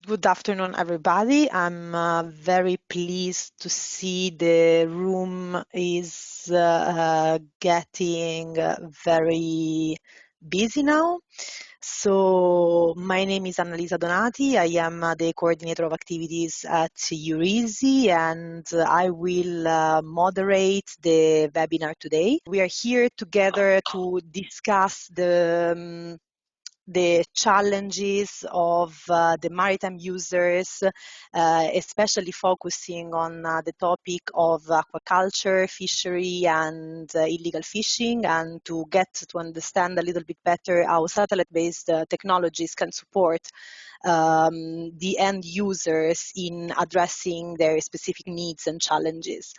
Good afternoon, everybody. I'm very pleased to see the room is getting very busy now. So my name is Annalisa Donati. I am the coordinator of activities at Eurisy, and I will moderate the webinar today. We are here together to discuss the challenges of the maritime users, especially focusing on the topic of aquaculture, fishery, and illegal fishing, and to get to understand a little bit better how satellite-based technologies can support the end users in addressing their specific needs and challenges.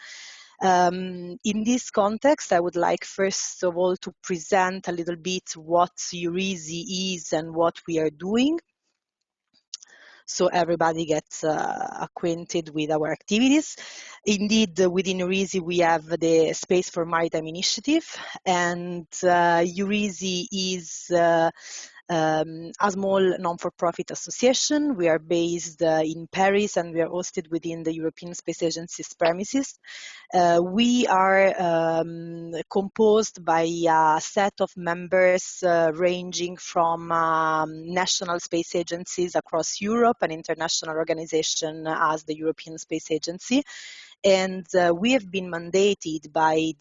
In this context, I would like first of all to present a little bit what Eurisy is and what we are doing, so everybody gets acquainted with our activities. Indeed, within Eurisy, we have the Space for Maritime initiative, and Eurisy is a small non-for-profit association. We are based in Paris, and we are hosted within the European Space Agency's premises. We are composed by a set of members ranging from national space agencies across Europe and international organizations as the European Space Agency. And we have been mandated by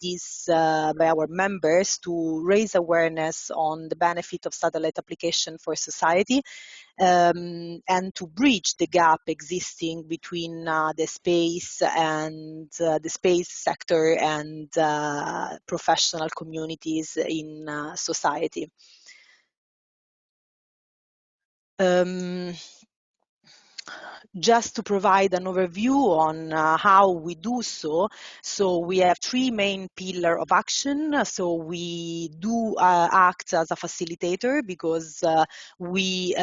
our members to raise awareness on the benefit of satellite application for society, and to bridge the gap existing between the space and the space sector and professional communities in society. Just to provide an overview on how we do so. So we have three main pillars of action. So we do act as a facilitator because we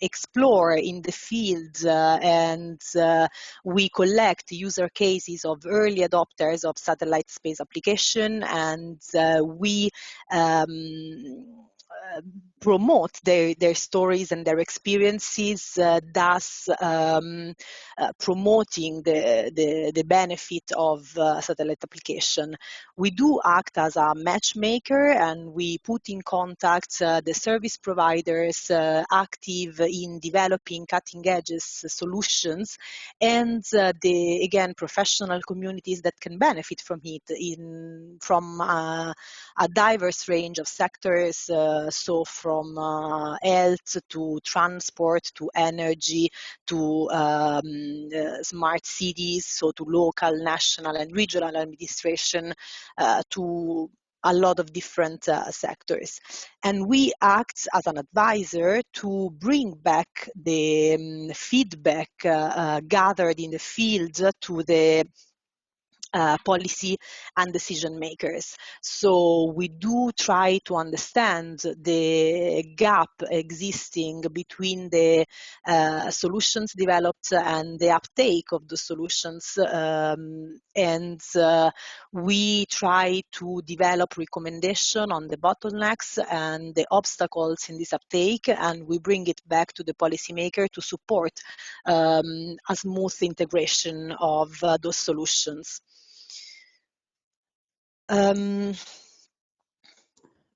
explore in the field and we collect user cases of early adopters of satellite space application, and we promote their stories and their experiences, thus promoting the benefit of satellite application. We do act as a matchmaker, and we put in contact the service providers active in developing cutting-edge solutions, and again, professional communities that can benefit from it from a diverse range of sectors, so from health to transport to energy to smart cities, so to local, national, and regional administration, to a lot of different sectors. And we act as an advisor to bring back the feedback gathered in the field to the policy and decision makers. So we do try to understand the gap existing between the solutions developed and the uptake of the solutions, and we try to develop recommendation on the bottlenecks and the obstacles in this uptake, and we bring it back to the policymaker to support a smooth integration of those solutions.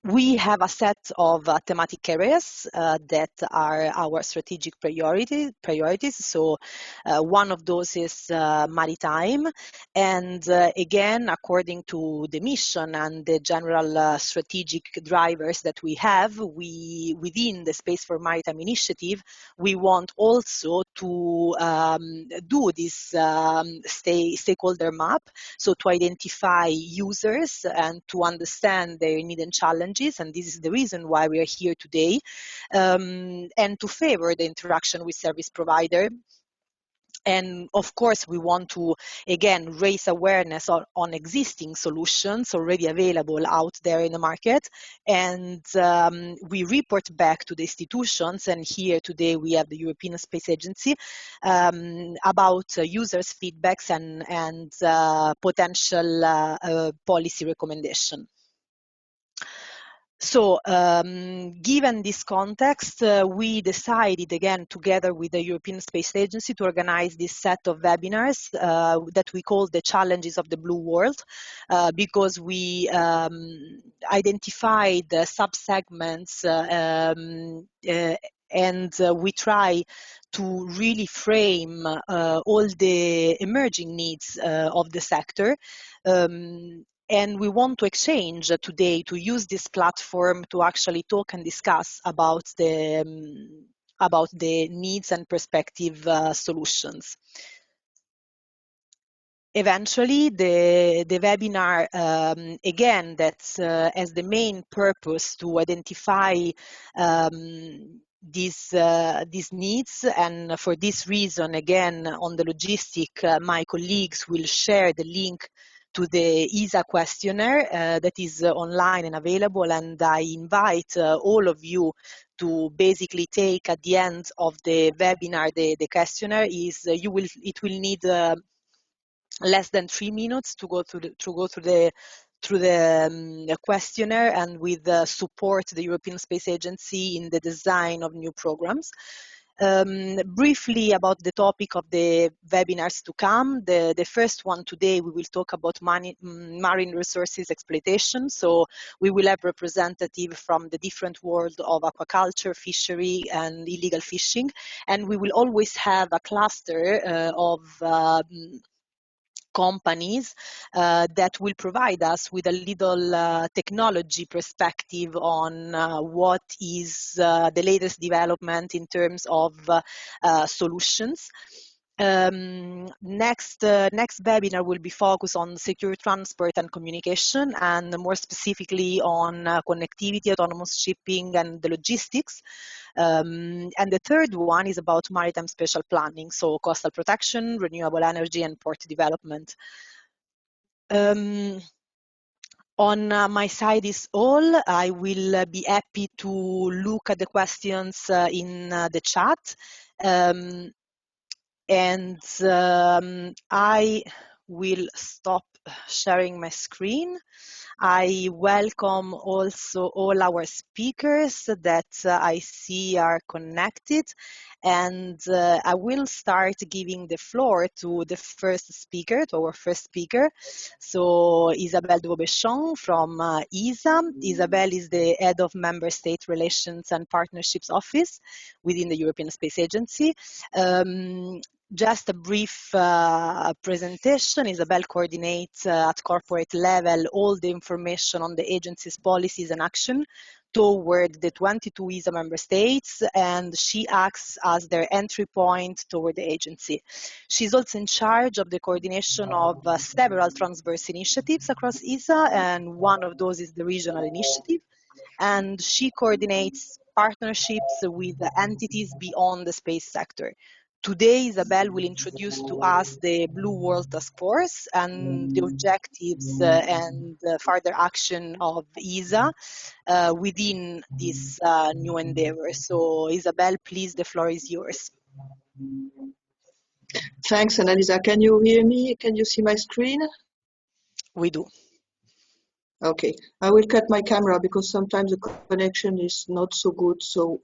We have a set of thematic areas that are our strategic priorities. So one of those is maritime. And again, according to the mission and the general strategic drivers that we have, within the Space for Maritime initiative, we want also to do this stakeholder map, so to identify users and to understand their needs and challenges, and this is the reason why we are here today, and to favor the interaction with service provider. And of course, we want to, again, raise awareness on existing solutions already available out there in the market. And we report back to the institutions, and here today we have the European Space Agency, about users' feedbacks and potential policy recommendation. So, given this context, we decided, again, together with the European Space Agency, to organize this set of webinars that we call the Challenges of the Blue World, because we identified sub-segments and we try to really frame all the emerging needs of the sector. And we want to exchange today, to use this platform to actually talk and discuss about the needs and prospective solutions. Eventually, the webinar, again, that has the main purpose to identify these needs, and for this reason, again, on the logistic, my colleagues will share the link to the ESA questionnaire that is online and available, and I invite all of you to basically take at the end of the webinar the questionnaire. It will need less than 3 minutes to go through the questionnaire, and with support the European Space Agency in the design of new programs. Briefly about the topic of the webinars to come. The first one today, we will talk about marine resources exploitation. So we will have representatives from the different world of aquaculture, fishery, and illegal fishing. And we will always have a cluster of companies that will provide us with a little technology perspective on what is the latest development in terms of solutions. Next webinar will be focused on secure transport and communication, and more specifically on connectivity, autonomous shipping, and the logistics. And the third one is about maritime spatial planning, so coastal protection, renewable energy, and port development. On my side is all. I will be happy to look at the questions in the chat. I will stop sharing my screen. I welcome also all our speakers that I see are connected, and I will start giving the floor to the first speaker, to our first speaker. So Isabelle Duobechon from ESA. Isabelle is the head of Member State Relations and Partnerships Office within the European Space Agency. Just a brief presentation. Isabelle coordinates at corporate level all the information on the agency's policies and action toward the 22 ESA member states, and she acts as their entry point toward the agency. She's also in charge of the coordination of several transverse initiatives across ESA, and one of those is the regional initiative. And she coordinates partnerships with entities beyond the space sector. Today, Isabelle will introduce to us the Blue World Task Force and the objectives and further action of ESA within this new endeavor. So, Isabelle, please, the floor is yours. Thanks, Annalisa. Can you hear me? Can you see my screen? We do. Okay. I will cut my camera because sometimes the connection is not so good. So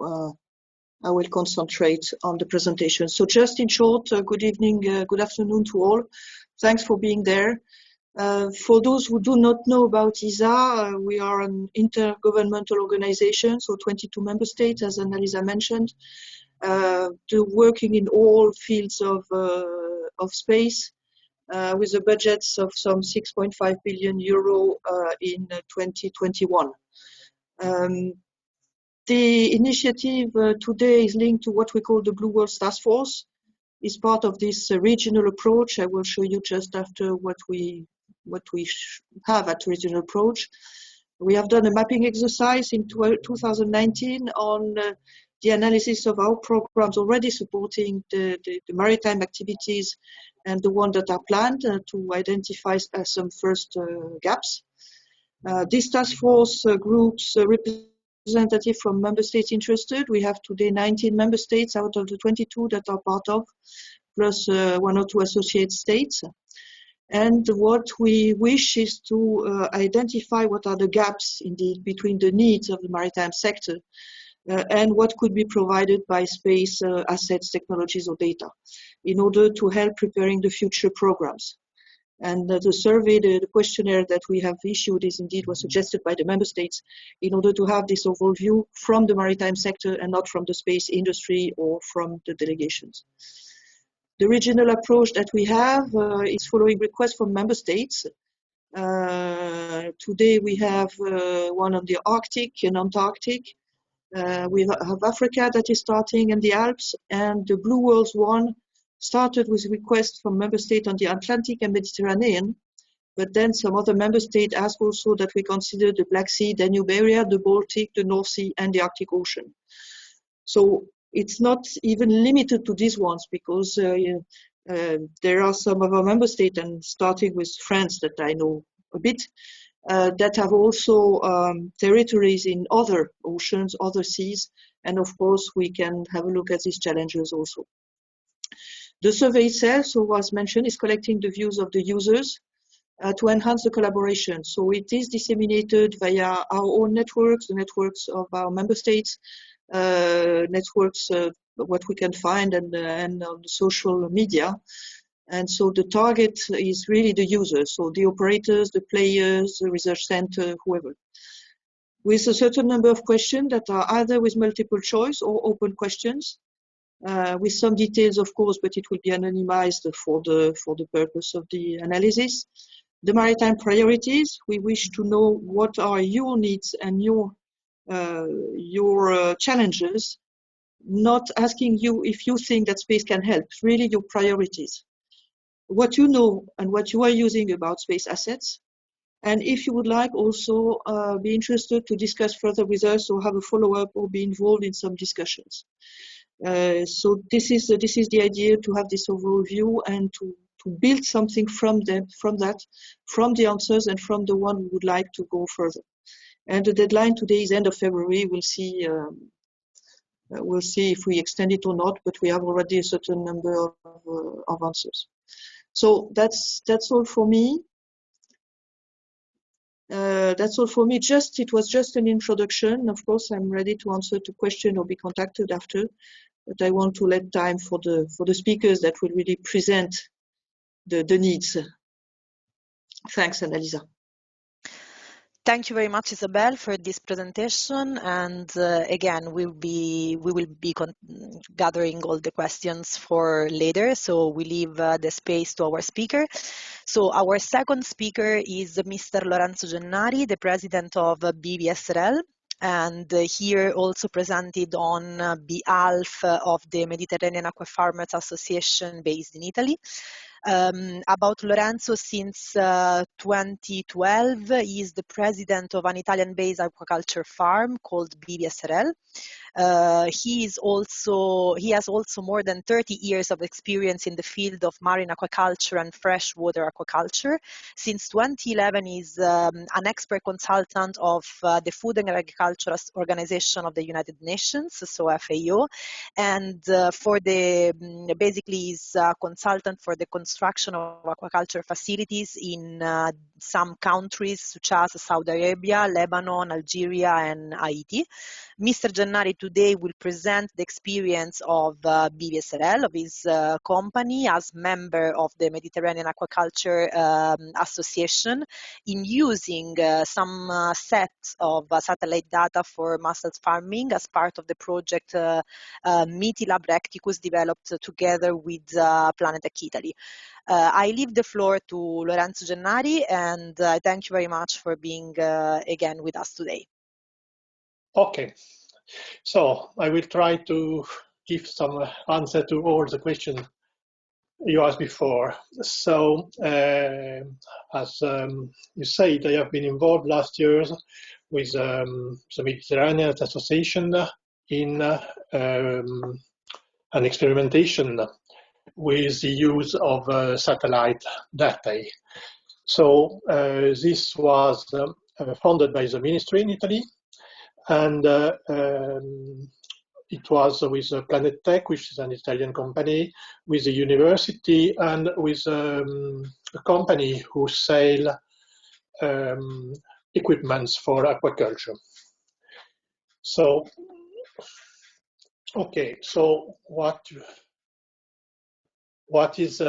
I will concentrate on the presentation. So just in short, good evening, good afternoon to all. Thanks for being there. For those who do not know about ESA, we are an intergovernmental organization, so 22 member states, as Annalisa mentioned, working in all fields of space, with a budget of some 6.5 billion euro in 2021. The initiative today is linked to what we call the Blue World Task Force. It's part of this regional approach. I will show you just after what we have at regional approach. We have done a mapping exercise in 2019 on the analysis of our programs already supporting the maritime activities and the ones that are planned to identify some first gaps. This task force groups representative from member states interested. We have today 19 member states out of the 22 that are part of, plus 1 or 2 associate states. And what we wish is to identify what are the gaps indeed between the needs of the maritime sector and what could be provided by space assets, technologies or data in order to help preparing the future programs. And the survey, the questionnaire that we have issued was suggested by the member states in order to have this overall view from the maritime sector and not from the space industry or from the delegations. The regional approach that we have is following requests from member states. Today we have one on the Arctic and Antarctic. We have Africa that is starting and the Alps, and the Blue Worlds one started with requests from member states on the Atlantic and Mediterranean, but then some other member states asked also that we consider the Black Sea, Danube area, the Baltic, the North Sea and the Arctic Ocean. So it's not even limited to these ones because there are some of our member states, and starting with France that I know a bit, that have also territories in other oceans, other seas, and of course we can have a look at these challenges also. The survey itself, so as mentioned, is collecting the views of the users to enhance the collaboration. So it is disseminated via our own networks, the networks of our member states, networks, what we can find, and on social media. And so the target is really the users, so the operators, the players, the research center, whoever. With a certain number of questions that are either with multiple choice or open questions, with some details, of course, but it will be anonymized for the purpose of the analysis. The maritime priorities, we wish to know what are your needs and your challenges, not asking you if you think that space can help, really your priorities. What you know and what you are using about space assets. And if you would like also be interested to discuss further results or have a follow-up or be involved in some discussions. So this is the idea, to have this overall view and to build something from the answers and from the one we would like to go further. And the deadline today is end of February. We'll see if we extend it or not, but we have already a certain number of answers. So that's all for me. That's all for me. It was just an introduction. Of course, I'm ready to answer to question or be contacted after, but I want to let time for the speakers that will really present the needs. Thanks, Annalisa. Thank you very much, Isabel, for this presentation. And again, we will be gathering all the questions for later. So we leave the space to our speaker. So our second speaker is Mr. Lorenzo Gennari, the president of BVSRL. And here also presented on behalf of the Mediterranean Aqua Farmers Association based in Italy. About Lorenzo, since 2012, he is the president of an Italian-based aquaculture farm called BVSRL. He has also more than 30 years of experience in the field of marine aquaculture and freshwater aquaculture. Since 2011, he's an expert consultant of the Food and Agriculture Organization of the United Nations, so FAO, and basically he's a consultant for the construction of aquaculture facilities in some countries such as Saudi Arabia, Lebanon, Algeria, and Haiti. Mr. Gennari today will present the experience of BVSRL, of his company, as member of the Mediterranean Aquaculture Association, in using some sets of satellite data for mussels farming as part of the project MITI-Lab Recticus, developed together with Planetech Italy. I leave the floor to Lorenzo Gennari, and thank you very much for being again with us today. Okay, so I will try to give some answer to all the questions you asked before. So, as you said, I have been involved last year with the Mediterranean Association in an experimentation with the use of satellite data. So this was funded by the ministry in Italy, and it was with Planet Tech, which is an Italian company, with a university, and with a company who sell equipments for aquaculture. So, okay, so what is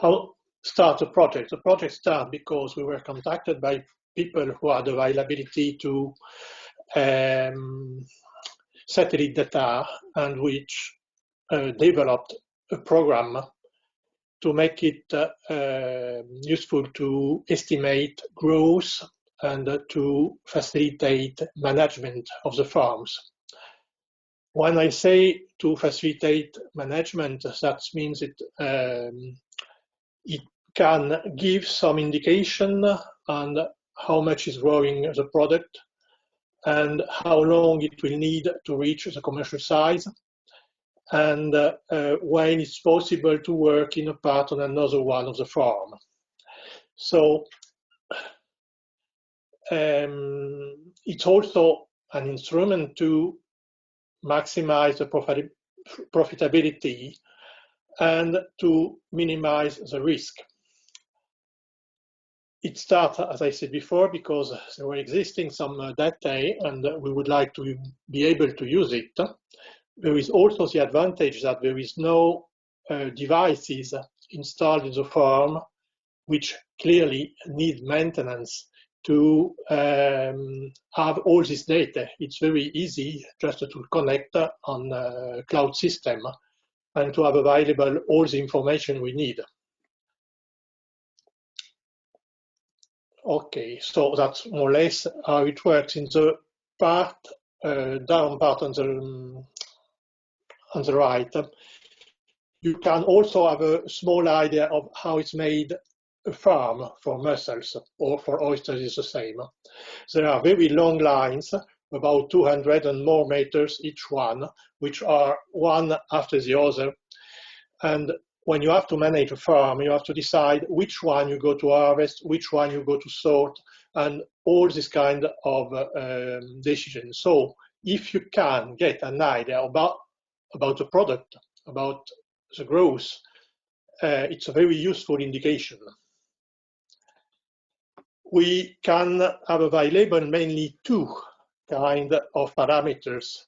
how start a project? The project started because we were contacted by people who had availability to satellite data, and which developed a program to make it useful to estimate growth and to facilitate management of the farms. When I say to facilitate management, that means it can give some indication on how much is growing the product and how long it will need to reach the commercial size, and when it's possible to work in a part on another one of the farm. So it's also an instrument to maximize the profitability and to minimize the risk. It started, as I said before, because there were existing some data and we would like to be able to use it. There is also the advantage that there is no devices installed in the farm which clearly need maintenance to have all this data. It's very easy just to connect on a cloud system and to have available all the information we need. Okay, so that's more or less how it works. In the part, down part on the right, you can also have a small idea of how it's made a farm for mussels, or for oysters is the same. There are very long lines, about 200 and more meters each one, which are one after the other. And when you have to manage a farm, you have to decide which one you go to harvest, which one you go to sort, and all this kind of decisions. So if you can get an idea about the product, about the growth, it's a very useful indication. We can have available mainly two kinds of parameters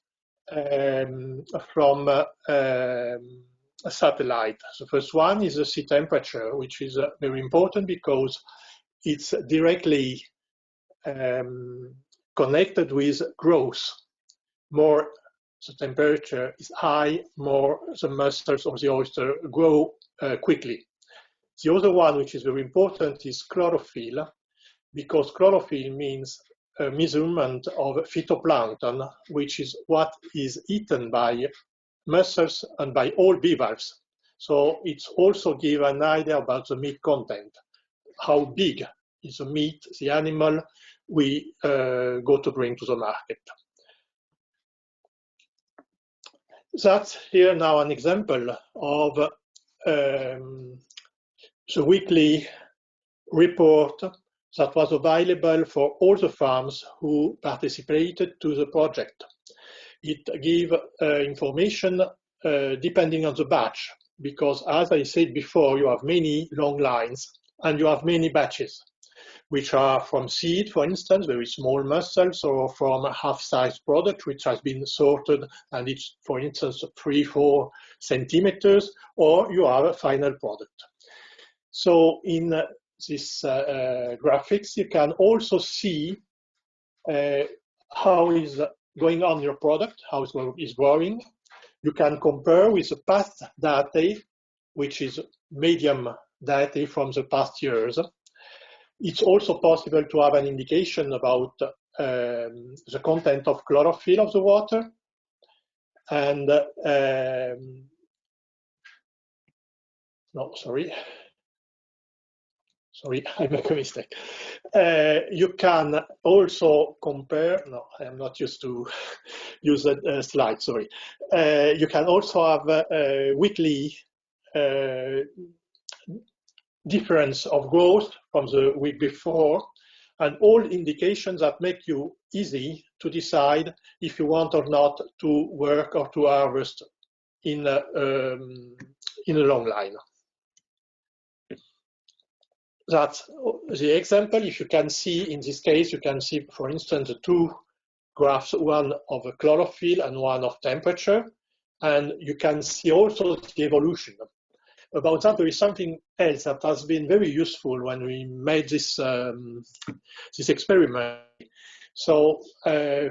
from a satellite. The first one is the sea temperature, which is very important because it's directly connected with growth. More the temperature is high, more the mussels of the oyster grow quickly. The other one, which is very important, is chlorophyll, because chlorophyll means a measurement of phytoplankton, which is what is eaten by mussels and by all bivalves. So it's also give an idea about the meat content. How big is the meat, the animal we go to bring to the market. That's here now an example of the weekly report that was available for all the farms who participated to the project. It gave information depending on the batch, because as I said before, you have many long lines and you have many batches, which are from seed, for instance, very small mussels, or from a half-sized product, which has been sorted and it's, for instance, 3-4 centimeters, or you have a final product. So in this graphics, you can also see how is going on your product, how it's growing. You can compare with the past data, which is medium data from the past years. It's also possible to have an indication about the content of chlorophyll of the water. And, no, sorry, I make a mistake. You can also compare, no, I am not used to use a slide, sorry. You can also have a weekly difference of growth from the week before, and all indications that make you easy to decide if you want or not to work or to harvest in a long line. That's the example. If you can see, in this case, you can see, for instance, the two graphs, one of chlorophyll and one of temperature, and you can see also the evolution. About that, there is something else that has been very useful when we made this experiment. So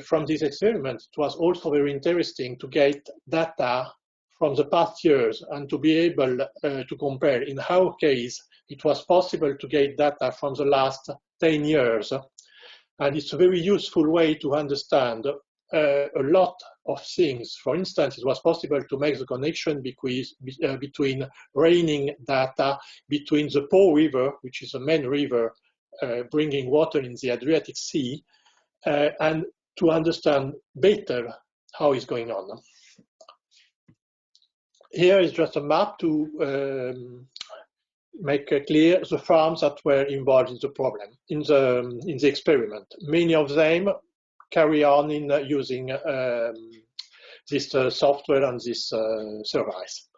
from this experiment, it was also very interesting to get data from the past years and to be able to compare. In our case, it was possible to get data from the last 10 years. And it's a very useful way to understand a lot of things. For instance, it was possible to make the connection between raining data, between the Po River, which is the main river bringing water in the Adriatic Sea, and to understand better how it's going on. Here is just a map to make clear the farms that were involved in the problem, in the experiment. Many of them carry on in using this software and this service.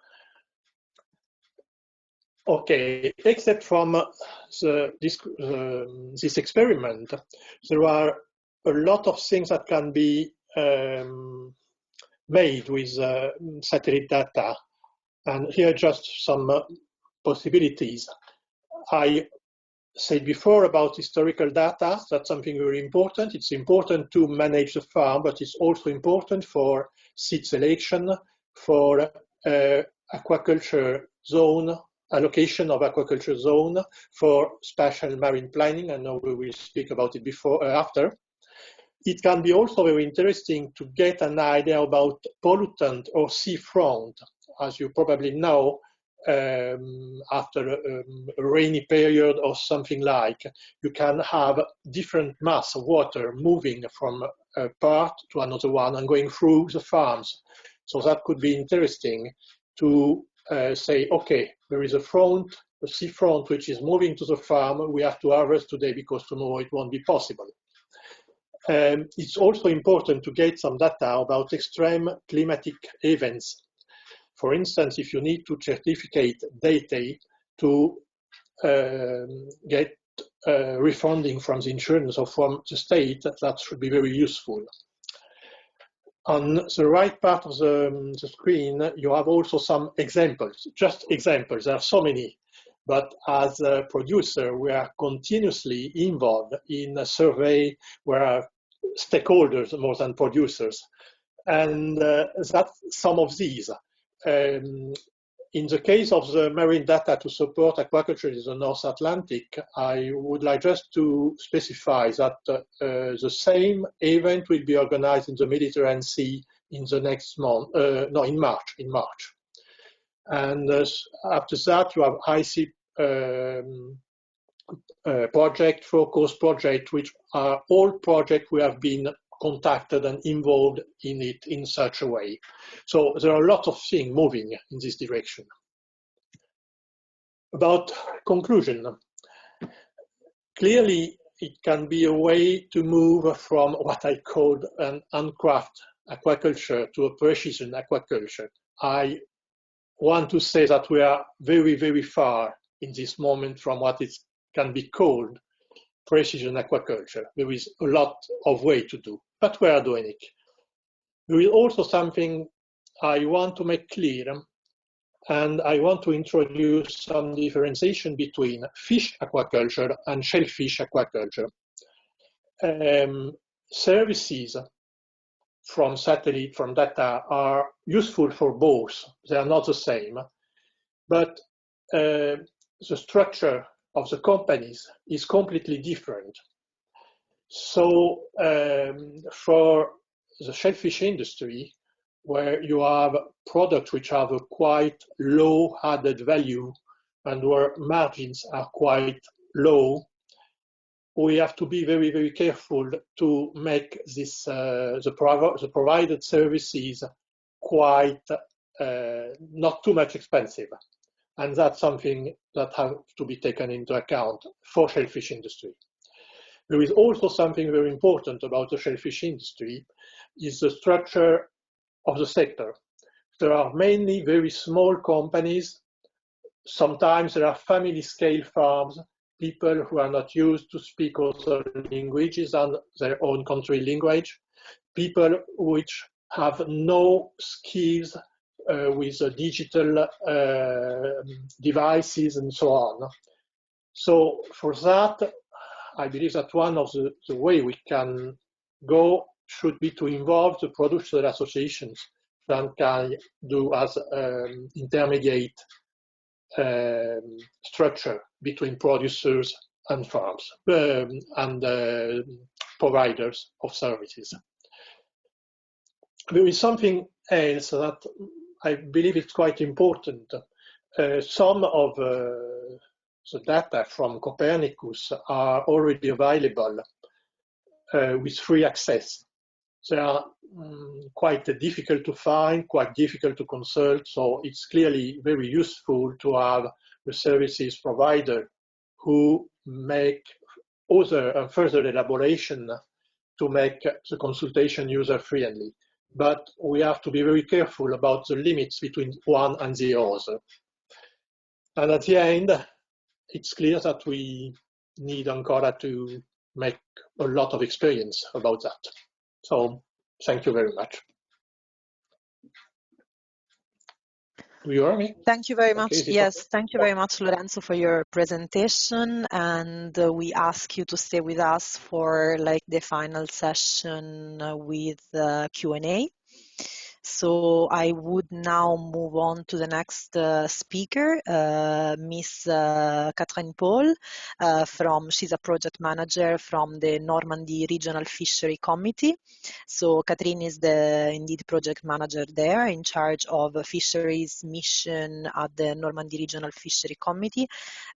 Okay, except from this experiment, there are a lot of things that can be made with satellite data. And here are just some possibilities. I said before about historical data, that's something very important. It's important to manage the farm, but it's also important for seed selection, for aquaculture zone, allocation of aquaculture zone, for spatial marine planning. I know we will speak about it after. It can be also very interesting to get an idea about pollutant or seafront. As you probably know, after a rainy period or something like, you can have different mass of water moving from a part to another one and going through the farms. So that could be interesting to say, okay, there is a sea front which is moving to the farm. We have to harvest today because tomorrow it won't be possible. It's also important to get some data about extreme climatic events. For instance, if you need to certificate data to get refunding from the insurance or from the state, that should be very useful. On the right part of the screen, you have also some examples, just examples. There are so many, but as a producer, we are continuously involved in a survey where stakeholders more than producers. And that's some of these. In the case of the marine data to support aquaculture in the North Atlantic, I would like just to specify that the same event will be organized in the Mediterranean Sea in the next month, no, in March. And after that, you have IC project, focus project, which are all projects we have been contacted and involved in it in such a way. So there are a lot of things moving in this direction. About conclusion, clearly it can be a way to move from what I called an uncraft aquaculture to a precision aquaculture. I want to say that we are very, very far in this moment from what it can be called precision aquaculture. There is a lot of way to do, but we are doing it. There is also something I want to make clear, and I want to introduce some differentiation between fish aquaculture and shellfish aquaculture. Services from satellite, from data, are useful for both. They are not the same, but the structure of the companies is completely different. So for the shellfish industry, where you have products which have a quite low added value and where margins are quite low, we have to be very, very careful to make this the provided services quite not too much expensive. And that's something that has to be taken into account for shellfish industry. There is also something very important about the shellfish industry, is the structure of the sector. There are mainly very small companies. Sometimes there are family-scale farms, people who are not used to speak other languages than their own country language, people which have no skills with digital devices and so on. So for that, I believe that one of the way we can go should be to involve the producer associations that can do as intermediate structure between producers and farms and providers of services. There is something else that I believe is quite important. Some of the data from Copernicus are already available with free access. They are quite difficult to find, quite difficult to consult, so it's clearly very useful to have the services provider who make other and further elaboration to make the consultation user-friendly. But we have to be very careful about the limits between one and the other. And at the end, it's clear that we need Ancora to make a lot of experience about that. So thank you very much. Do you hear me? Thank you very much. Yes, thank you very much, Lorenzo, for your presentation. And we ask you to stay with us for the final session with Q&A. So I would now move on to the next speaker, Miss Catherine Paul. She's a project manager from the Normandy Regional Fishery Committee. So Catherine is indeed project manager there, in charge of fisheries mission at the Normandy Regional Fishery Committee,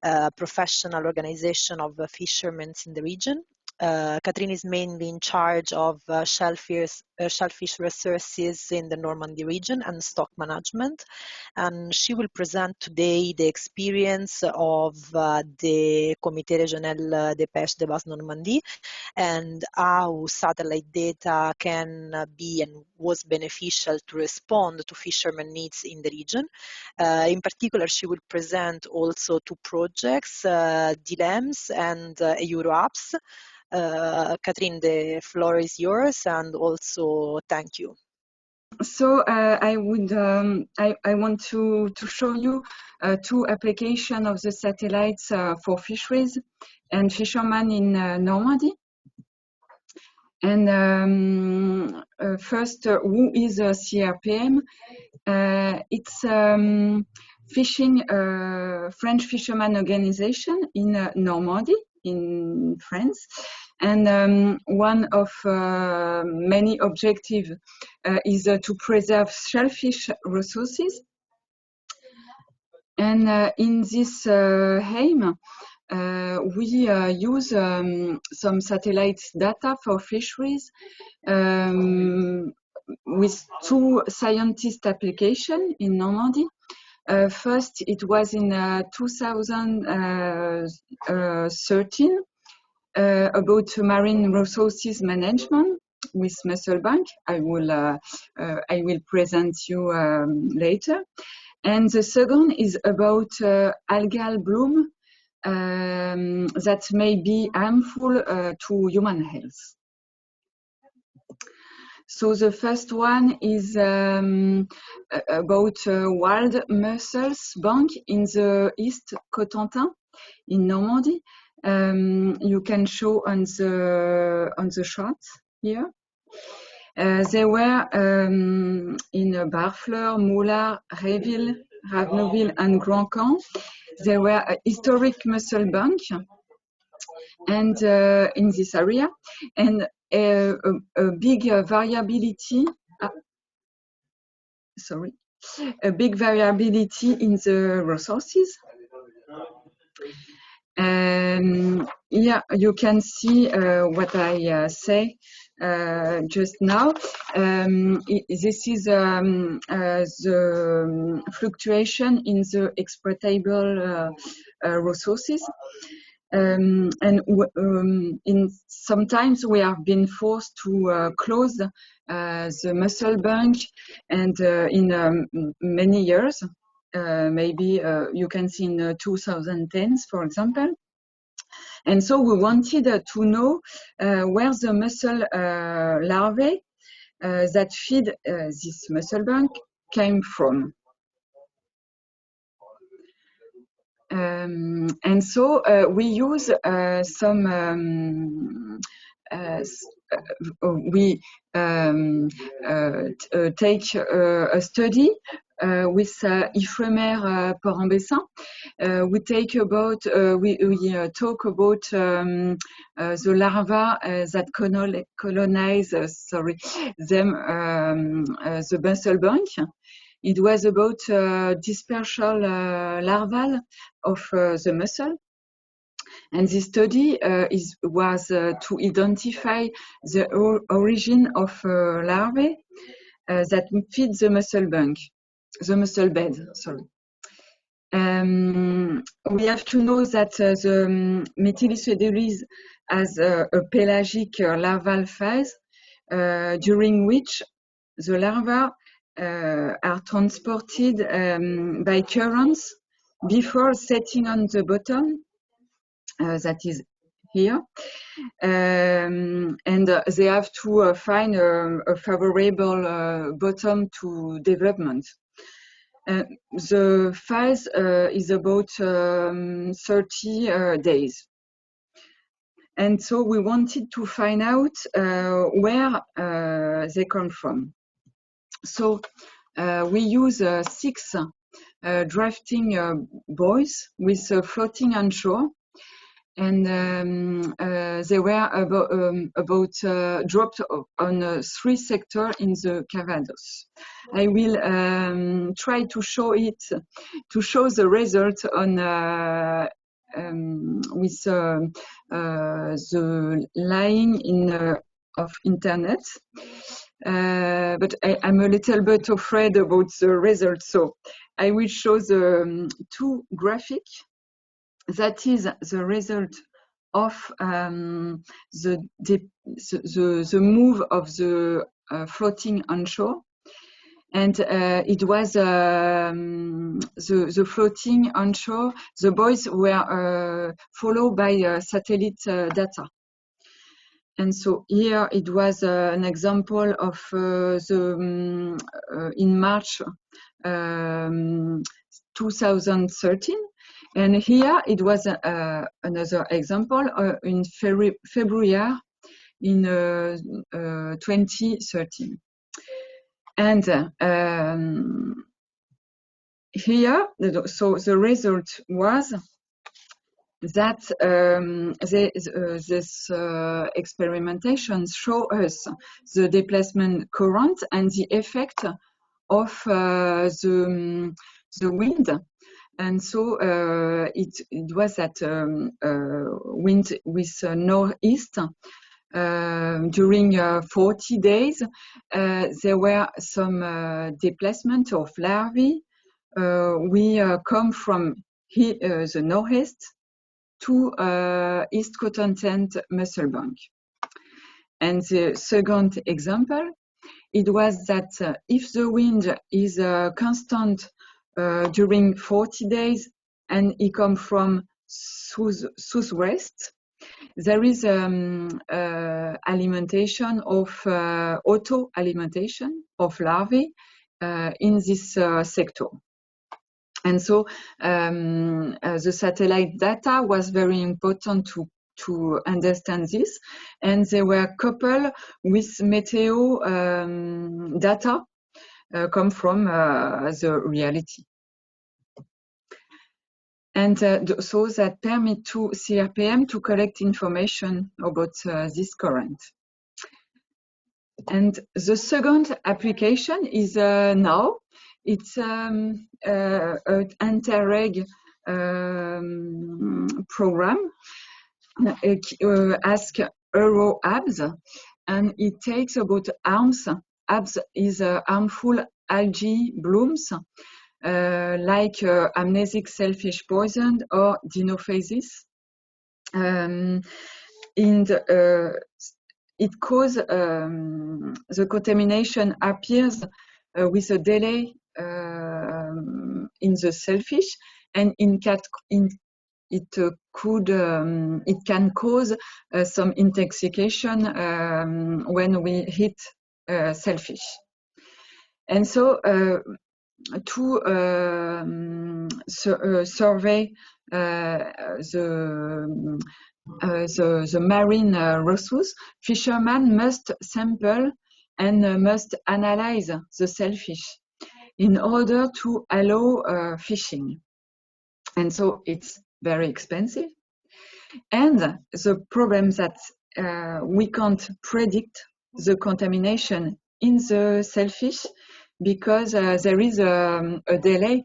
a professional organization of fishermen in the region. Catherine is mainly in charge of shellfish resources in the Normandy region and stock management. And she will present today the experience of the Comité Régional des Pêches de Basse Normandie and how satellite data can be and was beneficial to respond to fishermen needs in the region. In particular, she will present also two projects, DILEMS and EuroApps. Catherine, the floor is yours, and also thank you. So I want to show you two applications of the satellites for fisheries and fishermen in Normandy. And first, who is a CRPM? It's French fisherman organization in Normandy, in France. And one of many objectives is to preserve shellfish resources. And in this aim, we use some satellite data for fisheries with two scientist applications in Normandy. First, it was in 2013 about marine resources management with Musselbank. I will present you later. And the second is about algal bloom that may be harmful to human health. So the first one is about wild mussels bank in the East Cotentin in Normandy. You can show on the chart here. They were in Barfleur, Moulard, Réville, Raveneville, and Grand Camp. They were a historic mussel bank, and in this area, and a big variability. A big variability in the resources. Here you can see what I say just now. This is the fluctuation in the exploitable resources. Sometimes we have been forced to close the mussel bank, and in many years, maybe you can see in 2010s, for example. And so we wanted to know where the mussel larvae that feed this mussel bank came from. And so we use we take a study with Ifremer Port-en-Bessin. We talk about the larvae that colonize them the mussel bank. It was about dispersal larval of the mussel. And this study was to identify the origin of larvae that feed the mussel bank, the mussel bed, sorry. We have to know that the Methylissodelys has a pelagic larval phase during which the larvae are transported by currents before setting on the bottom, that is here, and they have to find a favorable bottom to development. The phase is about 30 days. And so we wanted to find out where they come from. So we use 6 drafting buoys with floating on shore, and they were about dropped on 3 sectors in the Calvados. I will try to show the result on with the line of internet. But I'm a little bit afraid about the results, so I will show the 2 graphics. That is the result of the move of the floating onshore, and it was the floating onshore. The buoys were followed by satellite data. And so here it was an example of in March 2013. And here it was another example in February in 2013. And here, so the result was that this experimentation show us the displacement current and the effect of the wind. And so it was that wind with northeast during 40 days. There were some displacement of larvae. We come from the northeast to East Cotentin mussel bank. And the second example, it was that if the wind is constant during 40 days and it comes from southwest, there is alimentation of auto-alimentation of larvae in this sector. And so the satellite data was very important to understand this, and they were coupled with meteo data come from the reality. And so that permit to CRPM to collect information about this current. And the second application is now. It's an Interreg program, ask Euro abs, and it takes about arms. Abs is harmful algae blooms, like amnesic shellfish poison or dinophasis. it causes the contamination appears with a delay in the shellfish, and it can cause some intoxication when we hit shellfish. And so to survey the marine resource, fishermen must sample and must analyze the shellfish in order to allow fishing. And so it's very expensive. And the problem that we can't predict the contamination in the shellfish because there is a delay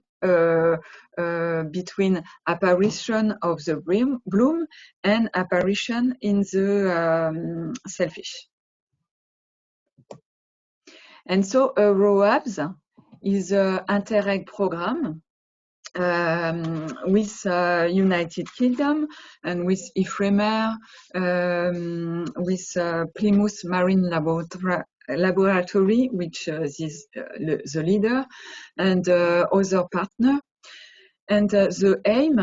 between apparition of the bloom and apparition in the shellfish. And so ROABS is an Interreg program with United Kingdom and with IFREMER, with Plymouth Marine Laboratory, which is the leader, and other partner. And the aim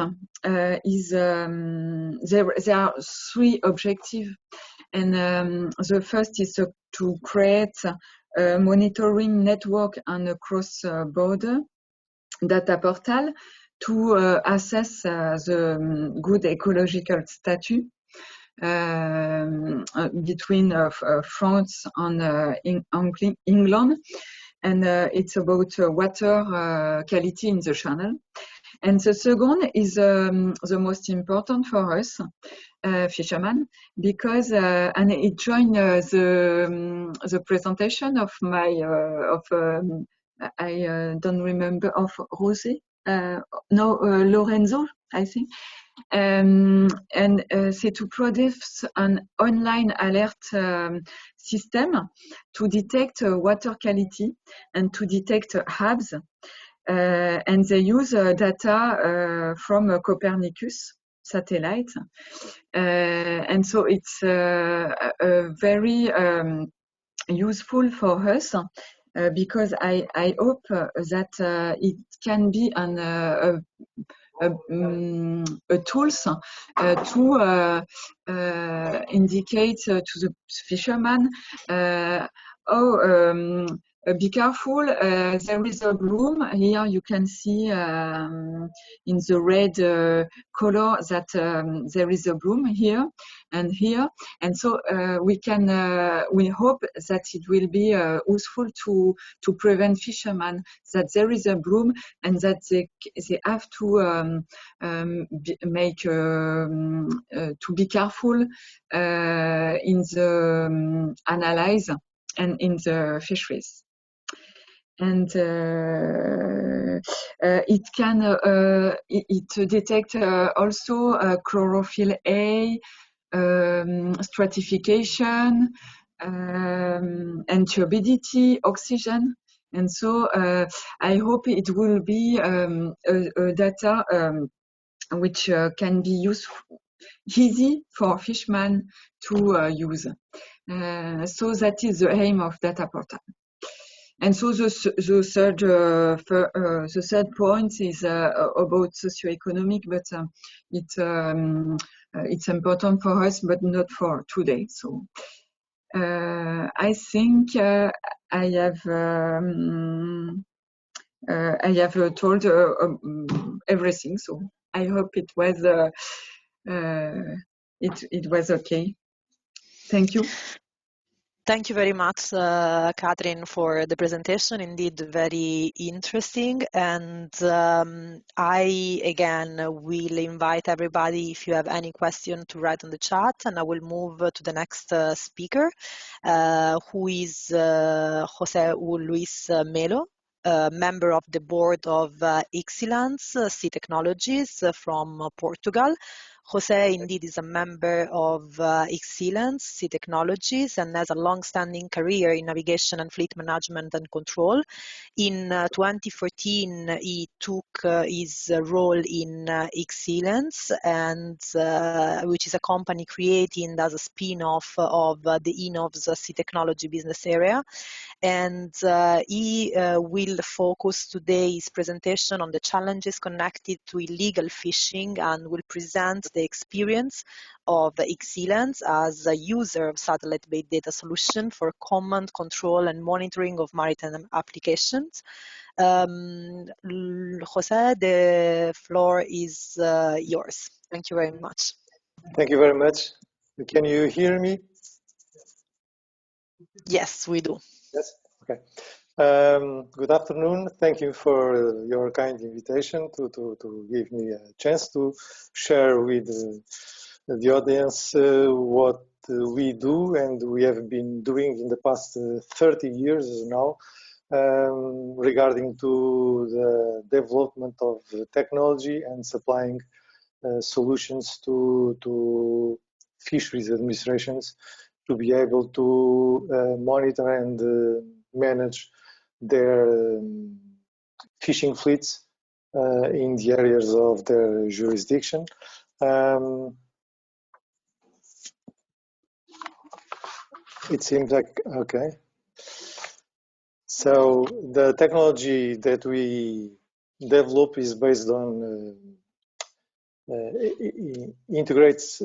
is there are three objectives, and the first is to create a monitoring network and a cross-border data portal to assess the good ecological status between France and England, and it's about water quality in the channel. And the second is the most important for us, fishermen, because and it joined the presentation of my I don't remember, of Rosie, Lorenzo, I think. And c'est to produce an online alert system to detect water quality and to detect HABs. And they use data from Copernicus satellite. And so it's very useful for us. Because I hope that it can be a tools to indicate to the fisherman, be careful, there is a bloom. Here you can see in the red color that there is a bloom here and here. And so we hope that it will be useful to prevent fishermen that there is a bloom and that they have to to be careful in the analyze and in the fisheries. And it can detect also chlorophyll A, stratification, and turbidity, oxygen. And so I hope it will be a data which can be easy for fishermen to use. So that is the aim of data portal. And so the third point is about socioeconomic, but it's important for us, but not for today. So I think I have told everything. So I hope it was okay. Thank you. Thank you very much, Catherine, for the presentation. Indeed, very interesting. And I, again, will invite everybody, if you have any question, to write on the chat, and I will move to the next speaker, who is José Luis Melo, member of the board of Excellence Sea Technologies from Portugal. Jose indeed is a member of Excellence Sea Technologies and has a long-standing career in navigation and fleet management and control. In 2014, he took his role in Excellence, and which is a company created as a spin-off of the Inov's Sea Technology business area. And he will focus today's presentation on the challenges connected to illegal fishing and will present the experience of Excellence as a user of satellite-based data solution for command control and monitoring of maritime applications. Jose, the floor is yours. Thank you very much. Thank you very much. Can you hear me? Yes, we do. Yes. Okay. Good afternoon. Thank you for your kind invitation to give me a chance to share with the audience what we do and we have been doing in the past 30 years now regarding to the development of technology and supplying solutions to fisheries administrations to be able to monitor and manage their fishing fleets in the areas of their jurisdiction. It seems like, okay. So the technology that we develop is based on integrates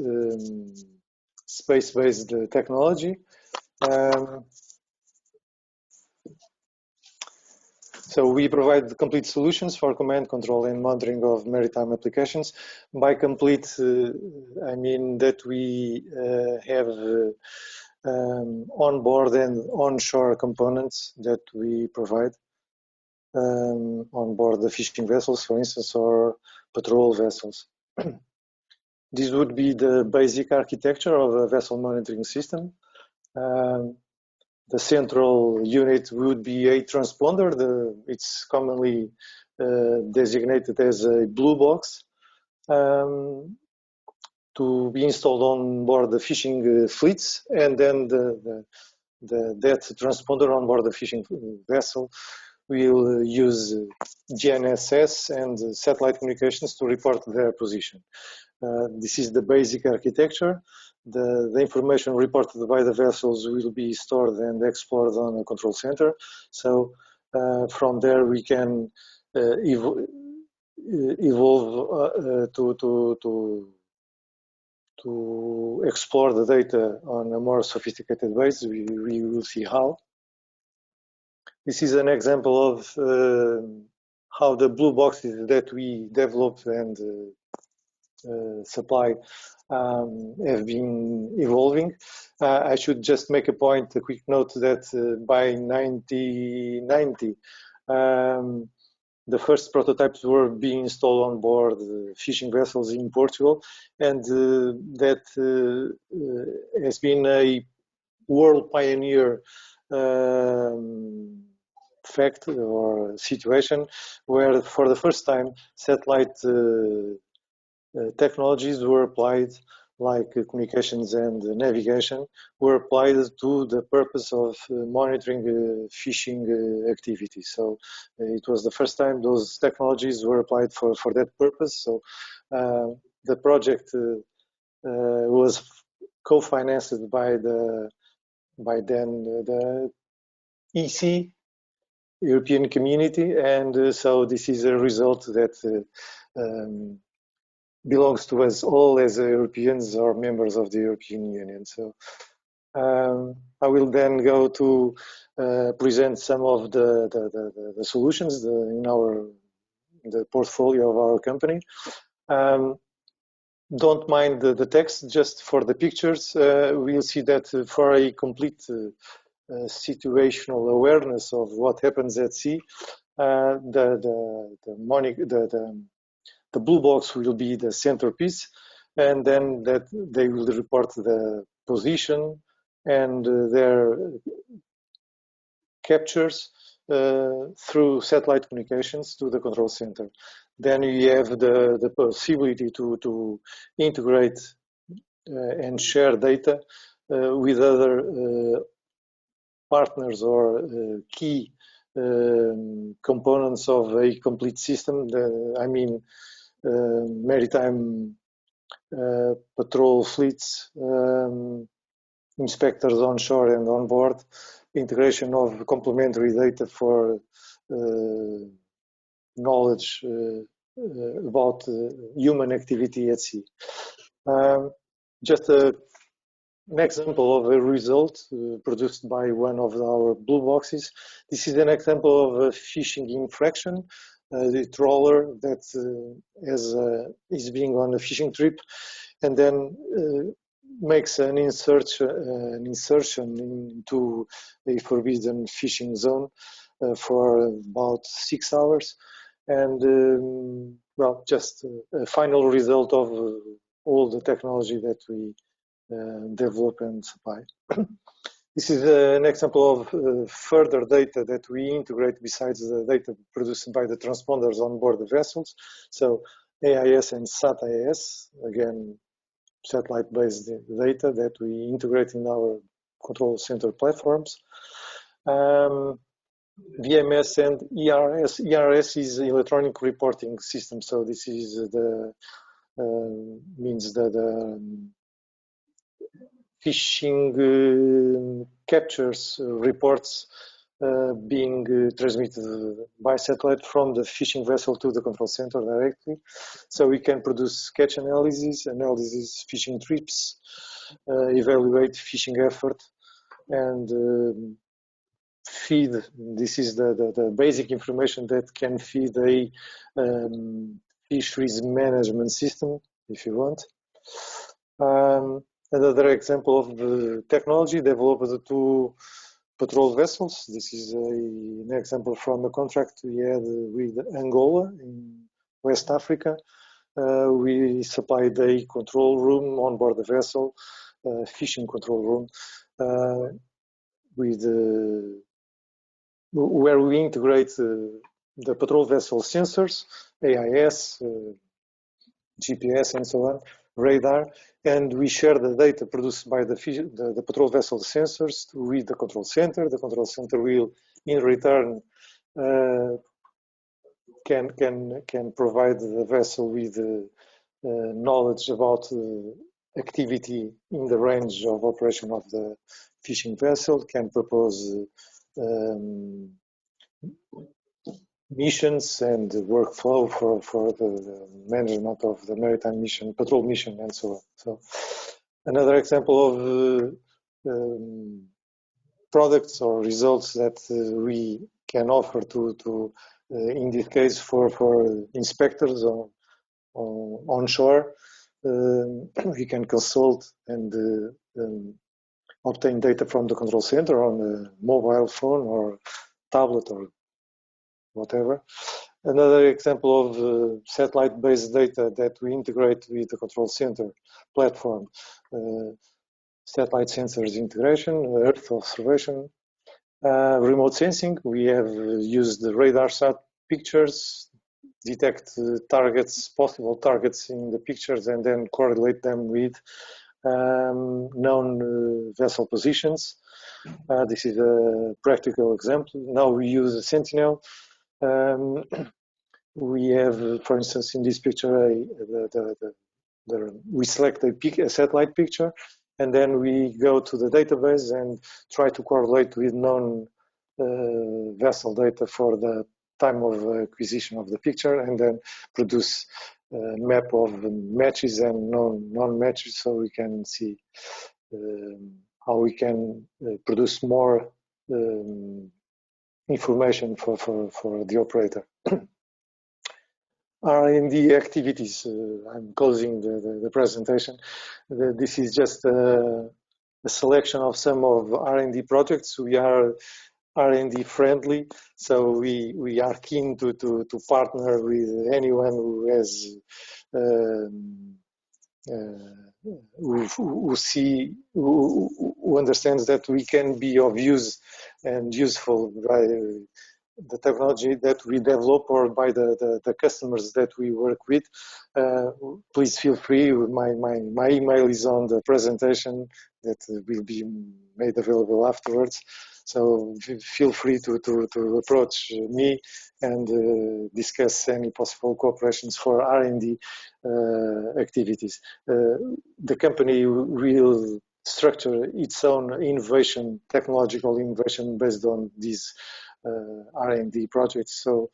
space-based technology. So we provide complete solutions for command, control, and monitoring of maritime applications. By complete, I mean that we have onboard and onshore components that we provide on board the fishing vessels, for instance, or patrol vessels. This would be the basic architecture of a vessel monitoring system. The central unit would be a transponder. It's commonly designated as a blue box to be installed on board the fishing fleets, and then that transponder on board the fishing vessel will use GNSS and satellite communications to report their position. This is the basic architecture. The information reported by the vessels will be stored and explored on a control center. So from there we can evolve to explore the data on a more sophisticated basis. We will see how. This is an example of how the blue boxes that we developed and supply have been evolving. I should just make a point, a quick note that by 1990, the first prototypes were being installed on board fishing vessels in Portugal, and that has been a world pioneer fact or situation where for the first time satellite technologies were applied, like communications and navigation, were applied to the purpose of monitoring fishing activities. So it was the first time those technologies were applied for that purpose. So the project was co-financed by the EC, European Community, and so this is a result that belongs to us all as Europeans or members of the European Union. So I will then go to present some of the solutions in the portfolio of our company. Don't mind the text, just for the pictures. We'll see that for a complete situational awareness of what happens at sea, the blue box will be the centerpiece, and then that they will report the position and their captures through satellite communications to the control center. Then you have the possibility to integrate and share data with other partners or key components of a complete system. I mean, maritime patrol fleets, inspectors onshore and on board, integration of complementary data for knowledge about human activity at sea. Just an example of a result produced by one of our blue boxes. This is an example of a fishing infraction. The trawler that is being on a fishing trip and then makes an insertion into a forbidden fishing zone for about 6 hours. And well, just a final result of all the technology that we develop and supply. This is an example of further data that we integrate besides the data produced by the transponders on board the vessels. So AIS and SAT-AIS, again, satellite-based data that we integrate in our control center platforms. VMS and ERS. ERS is electronic reporting system. So this is the means that fishing captures reports being transmitted by satellite from the fishing vessel to the control center directly. So we can produce catch analysis, fishing trips, evaluate fishing effort, and feed. This is the basic information that can feed a fisheries management system, if you want. Another example of the technology developed to patrol vessels. This is an example from a contract we had with Angola in West Africa. We supplied a control room on board the vessel, fishing control room, where we integrate the patrol vessel sensors, AIS, GPS, and so on, radar, and we share the data produced by the patrol vessel sensors with the control center. The control center will, in return, can provide the vessel with knowledge about activity in the range of operation of the fishing vessel, can propose missions and workflow for the management of the maritime mission, patrol mission, and so on. So another example of products or results that we can offer to in this case for inspectors onshore, we can consult and obtain data from the control center on a mobile phone or tablet or whatever. Another example of satellite-based data that we integrate with the control center platform, satellite sensors integration, Earth observation, remote sensing. We have used the radar sat pictures, detect targets, possible targets in the pictures, and then correlate them with known vessel positions. This is a practical example. Now we use a Sentinel. We have, for instance, in this picture, we select a satellite picture, and then we go to the database and try to correlate with known vessel data for the time of acquisition of the picture, and then produce a map of matches and non-matches, so we can see how we can produce more information for the operator. R&D activities. I'm closing the presentation. This is just a selection of some of R&D projects. We are R&D friendly, so we are keen to partner with anyone who has who understands that we can be of use and useful by the technology that we develop or by the customers that we work with, please feel free. My email is on the presentation that will be made available afterwards. So feel free to approach me and discuss any possible cooperations for R&D activities. The company will structure its own innovation, technological innovation based on these R&D projects. So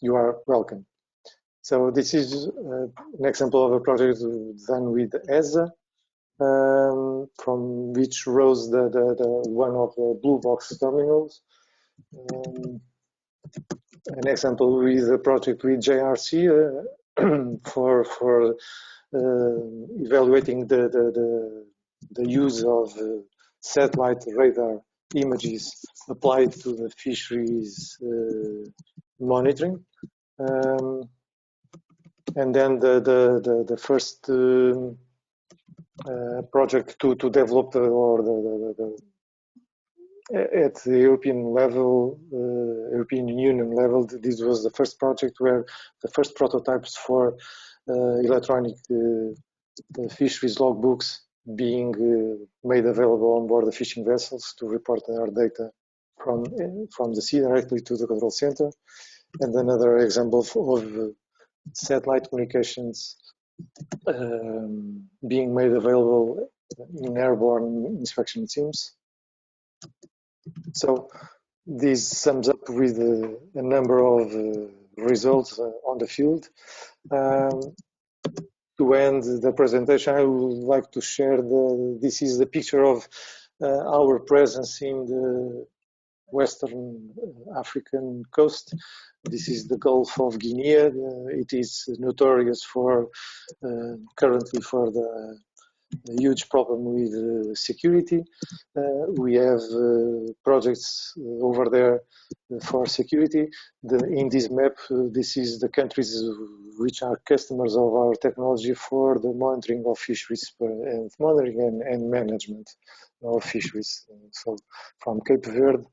you are welcome. So this is an example of a project done with ESA, from which rose the one of the blue box terminals. An example with a project with JRC for evaluating the use of satellite radar images applied to the fisheries monitoring. And then the first project to develop at the European level, European Union level, this was the first project where the first prototypes for electronic fisheries logbooks being made available on board the fishing vessels to report our data from the sea directly to the control center. And another example of satellite communications being made available in airborne inspection teams. So this sums up with a number of results on the field. To end the presentation, I would like to share this is the picture of our presence in the Western African coast. This is the Gulf of Guinea. It is notorious for currently for the huge problem with security. We have projects over there for security. In this map, this is the countries which are customers of our technology for the monitoring of fisheries and monitoring and management of fisheries. So from Cape Verde,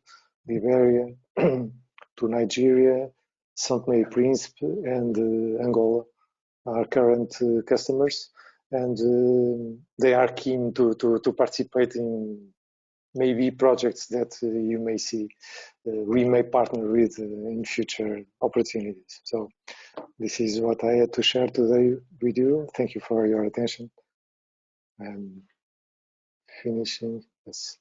Liberia to Nigeria, Saint Mary Príncipe and Angola are current customers, and they are keen to participate in maybe projects that you may see we may partner with in future opportunities. So this is what I had to share today with you. Thank you for your attention. I'm finishing. Yes.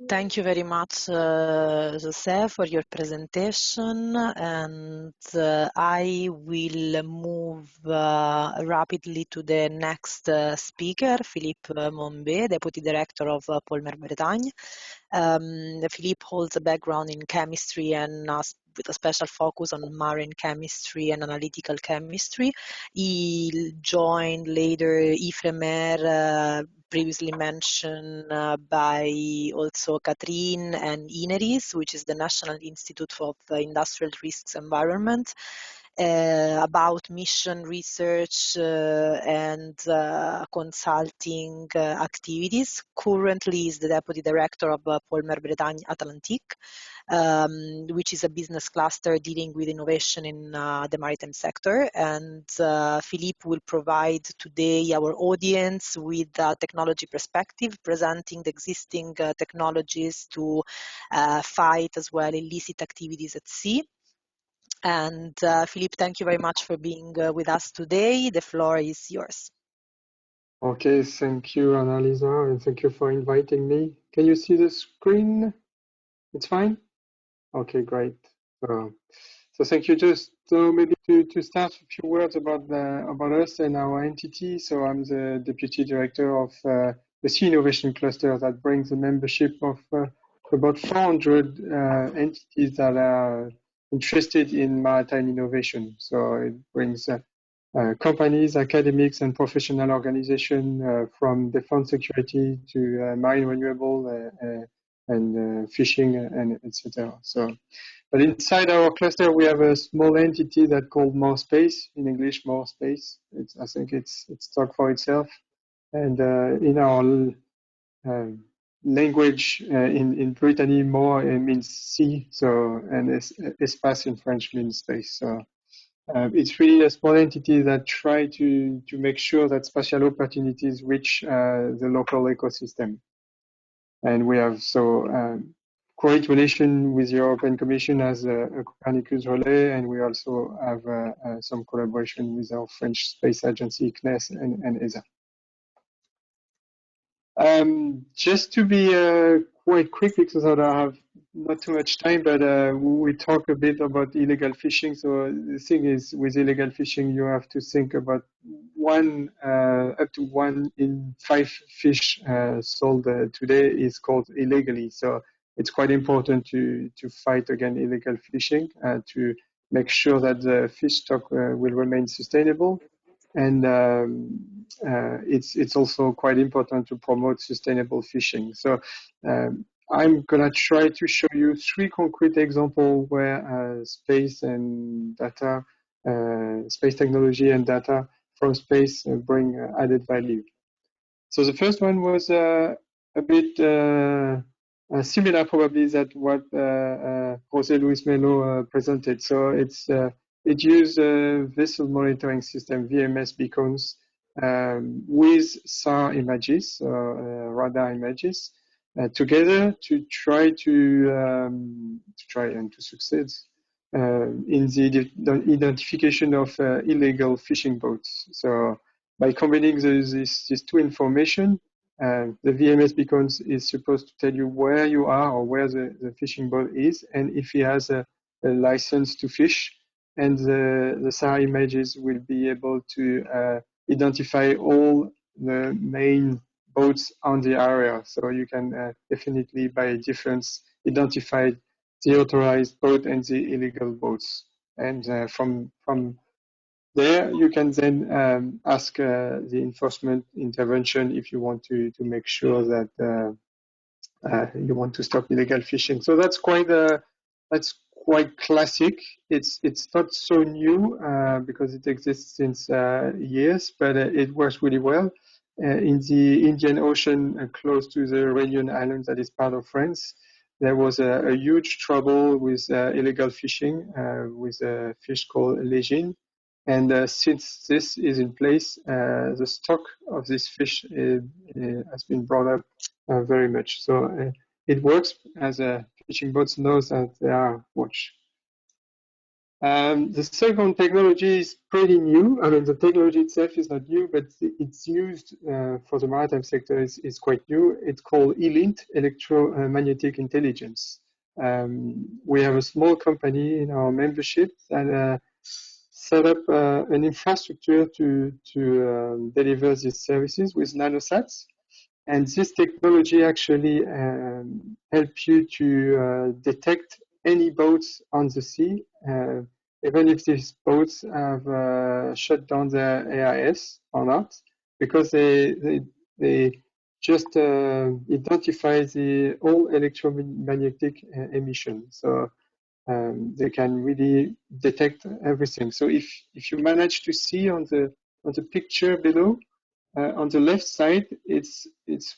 Thank you very much, José, for your presentation, and I will move rapidly to the next speaker, Philippe Mombe, Deputy Director of Polmer Bretagne. Philippe holds a background in chemistry and with a special focus on marine chemistry and analytical chemistry. He joined later IFREMER, previously mentioned by also Catherine, and INERIS, which is the National Institute of Industrial Risks Environment, about mission research and consulting activities. Currently is the Deputy Director of Polmer Bretagne Atlantique, which is a business cluster dealing with innovation in the maritime sector. And Philippe will provide today our audience with a technology perspective, presenting the existing technologies to fight as well illicit activities at sea. And Philippe, thank you very much for being with us today. The floor is yours. Okay, thank you, Annalisa, and thank you for inviting me. Can you see the screen? It's fine? Okay, great. So thank you. Just maybe to start, a few words about us and our entity. So I'm the Deputy Director of the Sea Innovation Cluster that brings a membership of about 400 entities that are interested in maritime innovation. So it brings companies, academics, and professional organizations from defense security to marine renewable and fishing and etc. So, but inside our cluster, we have a small entity that called More Space, in English, More Space. I think it's talk for itself. And in our language in Brittany more means sea, so and espace in French means space. So it's really a small entity that try to make sure that spatial opportunities reach the local ecosystem. And we have great relation with the European Commission as a Copernicus relay, and we also have some collaboration with our French space agency, CNES and ESA. Just to be quite quick, because I have not too much time, but we talk a bit about illegal fishing. So the thing is, with illegal fishing, you have to think about up to 1 in 5 fish sold today is caught illegally. So it's quite important to fight against illegal fishing, to make sure that the fish stock will remain sustainable. And it's also quite important to promote sustainable fishing. So I'm gonna try to show you 3 concrete examples where space and data, space technology and data from space bring added value. So the first one was a bit similar probably that what José Luis Melo presented. So it used a vessel monitoring system, VMS beacons, with SAR images, radar images, together to try and to succeed in the identification of illegal fishing boats. So by combining these 2 information, the VMS beacons is supposed to tell you where you are or where the fishing boat is, and if he has a license to fish. And the SAR images will be able to identify all the main boats on the area. So you can definitely, by difference, identify the authorized boat and the illegal boats. And from there, you can then ask the enforcement intervention if you want to make sure that you want to stop illegal fishing. So that's quite classic. It's not so new because it exists since years, but it works really well. In the Indian Ocean, close to the Réunion Islands, that is part of France, there was a huge trouble with illegal fishing with a fish called légine. And since this is in place, the stock of this fish has been brought up very much. So it works as fishing boats knows that they are watched. The second technology is pretty new. I mean, the technology itself is not new, but it's used for the maritime sector is quite new. It's called ELINT, Electromagnetic Intelligence. We have a small company in our membership that set up an infrastructure to deliver these services with nanosats. And this technology actually helps you to detect any boats on the sea, even if these boats have shut down their AIS or not, because they just identify the all electromagnetic emission. So they can really detect everything. So if you manage to see on the picture below, on the left side, it's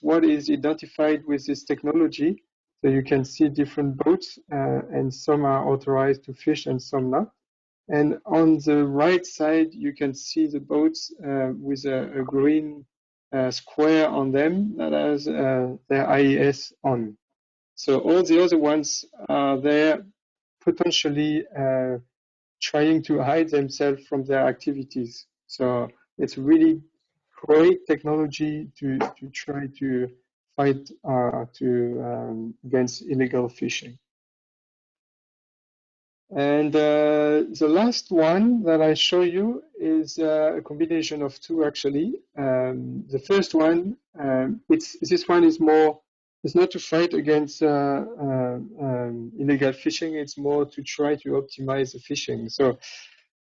what is identified with this technology. So you can see different boats, and some are authorized to fish and some not. And on the right side, you can see the boats with a green square on them that has their IES on. So all the other ones are there potentially trying to hide themselves from their activities. So it's really great technology to try to fight against illegal fishing. And the last one that I show you is a combination of 2 actually. The first one, this one is more. It's not to fight against illegal fishing. It's more to try to optimize the fishing. So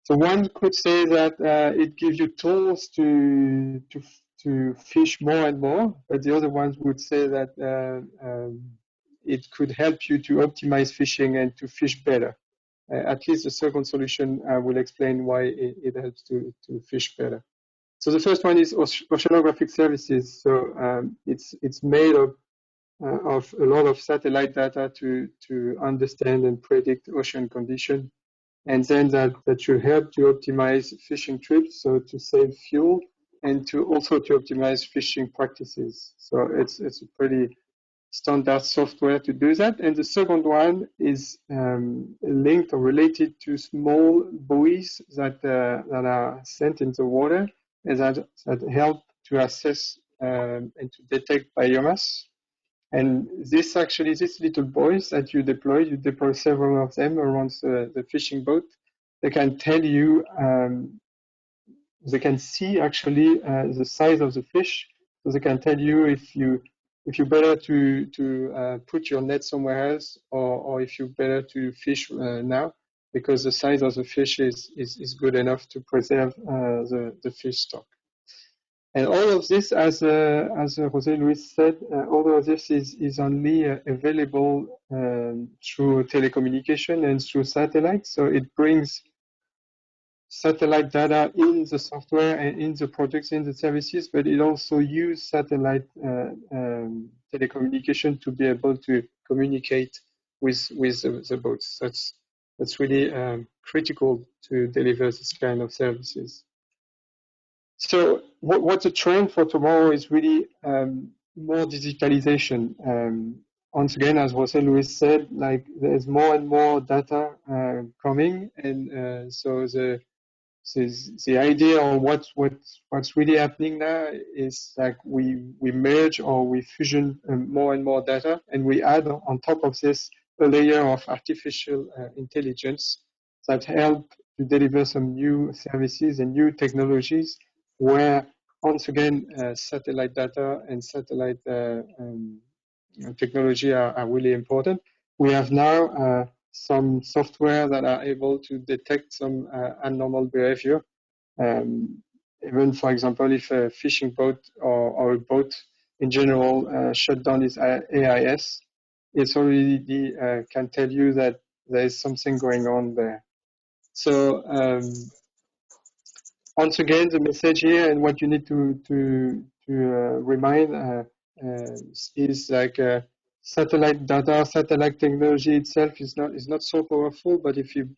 one could say that it gives you tools to fish more and more, but the other ones would say that it could help you to optimize fishing and to fish better. At least the second solution will explain why it helps to fish better. So the first one is Oceanographic Services. So it's made of of a lot of satellite data to understand and predict ocean condition. And then that should help to optimize fishing trips, so to save fuel, and to also to optimize fishing practices. So it's a pretty standard software to do that. And the second one is linked or related to small buoys that are sent in the water and that help to assess and to detect biomass. And these little buoys that you deploy several of them around the fishing boat. They can tell you, they can see actually the size of the fish. So they can tell you if you better to put your net somewhere else, or if you better to fish now, because the size of the fish is good enough to preserve the fish stock. And all of this, as José Luis said, all of this is only available through telecommunication and through satellite. So it brings satellite data in the software and in the products, in the services, but it also uses satellite telecommunication to be able to communicate with the boats. That's really critical to deliver this kind of services. So what's the trend for tomorrow is really more digitalization. Once again, as José Luis said, like there's more and more data coming, and so the idea on what's really happening now is like we merge or we fusion more and more data, and we add on top of this a layer of artificial intelligence that help to deliver some new services and new technologies where, once again, satellite data and satellite technology are really important. We have now some software that are able to detect some abnormal behavior. Even, for example, if a fishing boat or a boat in general shut down its AIS, it's already can tell you that there is something going on there. So once again, the message here and what you need to remind is like satellite data, satellite technology itself is not so powerful. But if you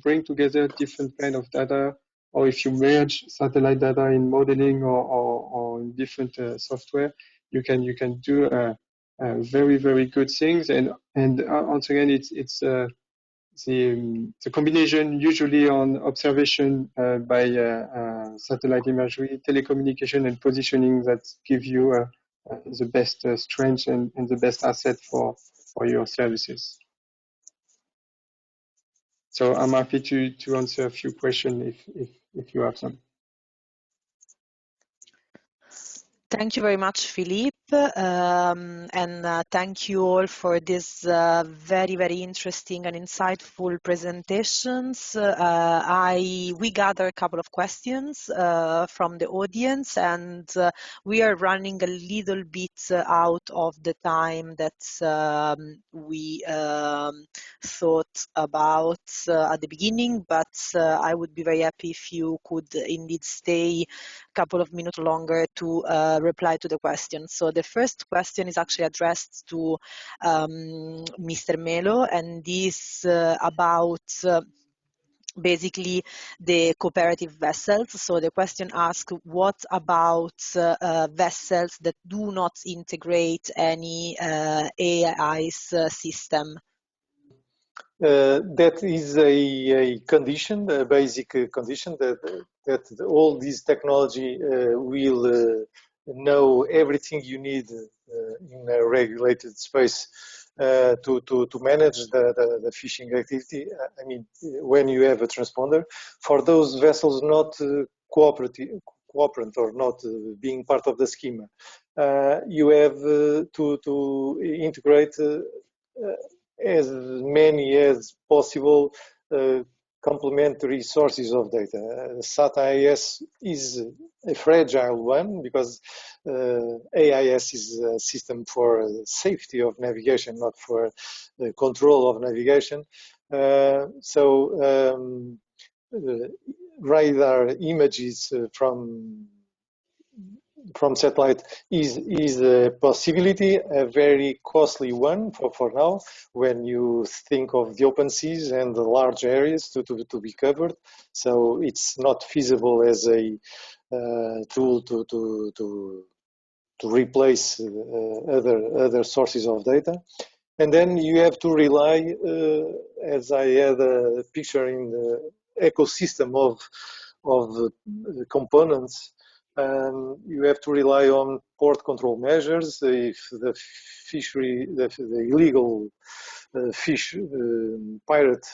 bring together different kind of data, or if you merge satellite data in modeling or in different software, you can do very, very good things. And once again, it's the combination usually on observation by satellite imagery, telecommunication, and positioning that give you the best strength and the best asset for your services. So I'm happy to answer a few questions if you have some. Thank you very much, Philippe, and thank you all for this very, very interesting and insightful presentations. We gather a couple of questions from the audience, and we are running a little bit out of the time that we thought about at the beginning, but I would be very happy if you could indeed stay a couple of minutes longer to reply to the question. So the first question is actually addressed to Mr. Melo, and is about basically the cooperative vessels. So the question asks, what about vessels that do not integrate any AIS system? That is a condition, a basic condition that all this technology will know everything you need in a regulated space to manage the fishing activity. I mean, when you have a transponder, for those vessels not cooperant or not being part of the schema, you have to integrate as many as possible complementary sources of data. SAT-AIS is a fragile one because AIS is a system for safety of navigation, not for control of navigation. Radar images from from satellite is a possibility, a very costly one for now, when you think of the open seas and the large areas to be covered. So it's not feasible as a tool to replace other sources of data. And then you have to rely, as I had a picture in the ecosystem of components, you have to rely on port control measures. If the fishery, the illegal fish, pirate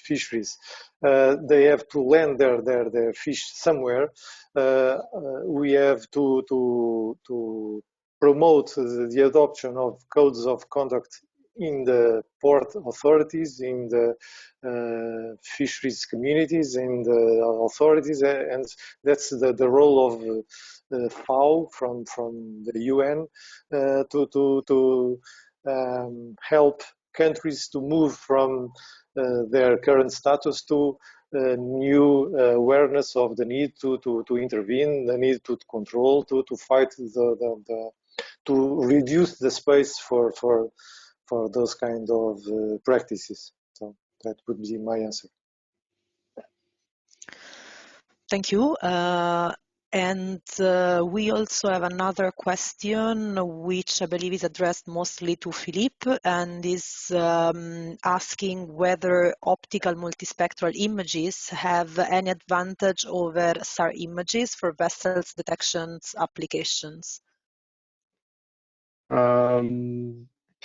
fisheries, they have to land their fish somewhere. We have to promote the adoption of codes of conduct in the port authorities, in the fisheries communities, in the authorities, and that's the role of FAO from the UN to help countries to move from their current status to new awareness of the need to intervene, the need to control, to fight to reduce the space for those kind of practices. So that would be my answer. Thank you. And we also have another question, which I believe is addressed mostly to Philippe, and is asking whether optical multispectral images have any advantage over SAR images for vessels detections applications.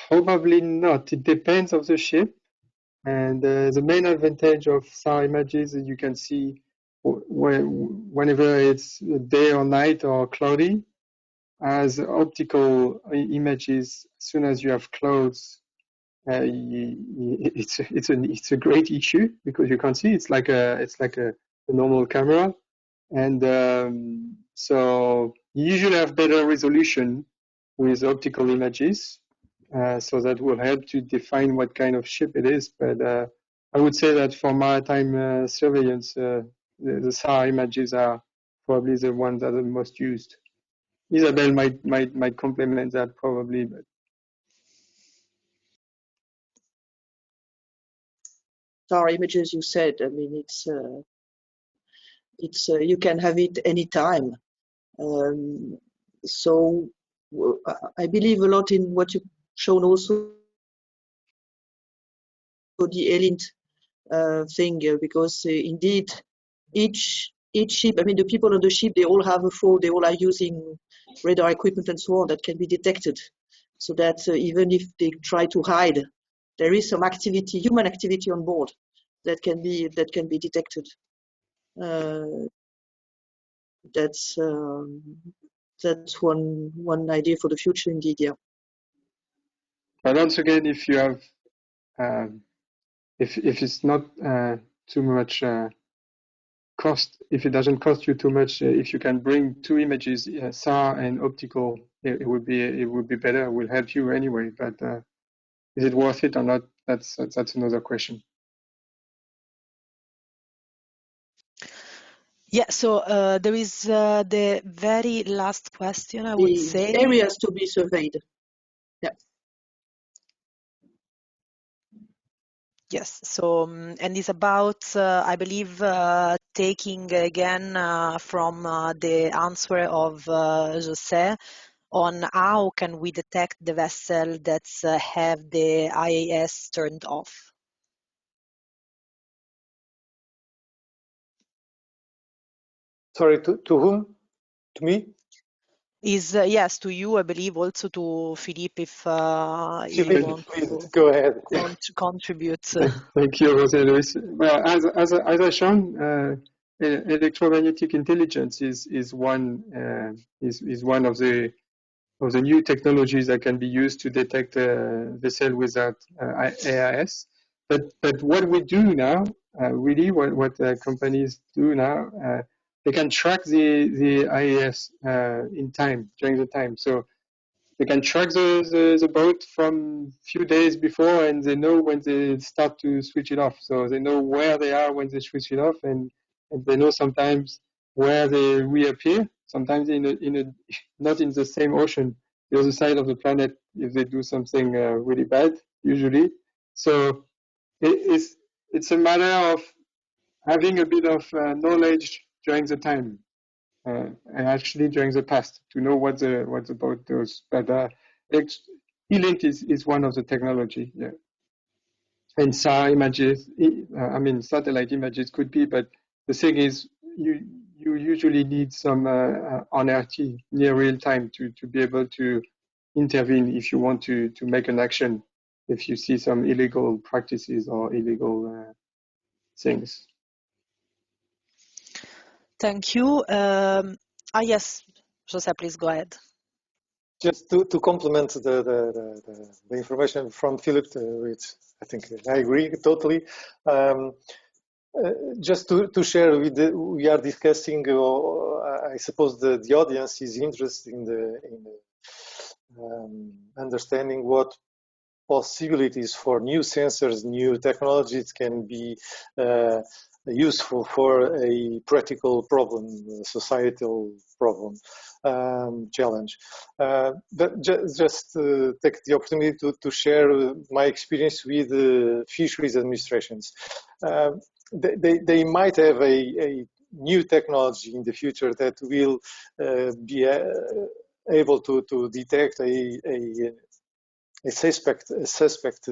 Probably not. It depends on the ship. And the main advantage of SAR images is you can see whenever it's day or night or cloudy. As optical images, as soon as you have clouds, it's a great issue because you can't see. It's like a normal camera, and so you usually have better resolution with optical images. So that will help to define what kind of ship it is. But I would say that for maritime surveillance, the SAR images are probably the ones that are the most used. Isabel might complement that probably, but SAR images, you said. I mean, it's you can have it anytime. So I believe a lot in what you've shown also, the ELINT thing, because indeed each ship, I mean, the people on the ship, they all have a phone, they all are using radar equipment and so on that can be detected, so that even if they try to hide, there is some activity, human activity on board that can be detected. That's one idea for the future indeed, yeah. but once again, if you have if it's not too much cost, if it doesn't cost you too much, if you can bring two images, SAR and optical, it would be better. It will help you anyway. But is it worth it or not? That's another question. Yeah, so there is the very last question, I would say. Areas to be surveyed. Yeah. Yes, so, and it's about, I believe, taking again from the answer of José on how can we detect the vessel that have the IAS turned off. Sorry, to whom? To me? Is yes, to you, I believe, also to Philippe, if you Philippe, want please to go ahead. contribute. Thank you, José Luis. Well, as I shown, electromagnetic intelligence is one of the new technologies that can be used to detect a vessel without AIS. But what we do now, really, what companies do now, they can track the IAS in time, during the time. So they can track the boat from few days before, and they know when they start to switch it off. So they know where they are when they switch it off, and they know sometimes where they reappear. sometimes not in the same ocean, the other side of the planet, if they do something really bad, usually. So it's a matter of having a bit of knowledge during the time, and actually during the past, to know what's about those. But E-link is one of the technology, yeah. And SAR images, I mean, satellite images could be, but the thing is, you usually need some on RT, near real time, to be able to intervene if you want to make an action, if you see some illegal practices or illegal things. Thank you. Yes, Jose, please go ahead. Just to complement the information from Philip, which I think I agree totally. Just to share, we are discussing. I suppose the audience is interested in understanding what possibilities for new sensors, new technologies can be useful for a practical problem, a societal problem, challenge. But just take the opportunity to share my experience with fisheries administrations. They might have a new technology in the future that will be able to detect a suspect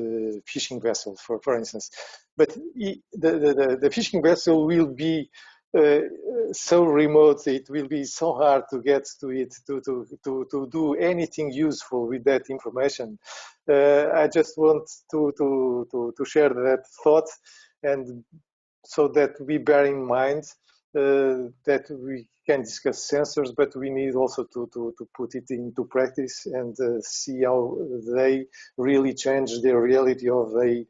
fishing vessel, for instance, but the fishing vessel will be so remote, it will be so hard to get to it to do anything useful with that information. I just want to share that thought, and so that we bear in mind that we can discuss sensors, but we need also to put it into practice and see how they really change the reality of a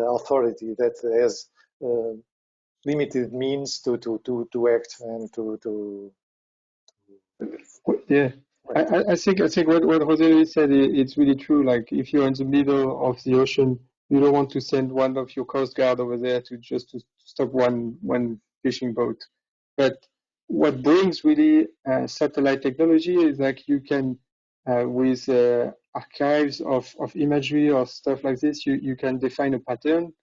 authority that has limited means to act and to. Yeah, I think what Jose said, it's really true. Like if you're in the middle of the ocean, you don't want to send one of your coast guard over there to stop one fishing boat. But what brings really satellite technology is like you can with archives of imagery or stuff like this, you can define a pattern,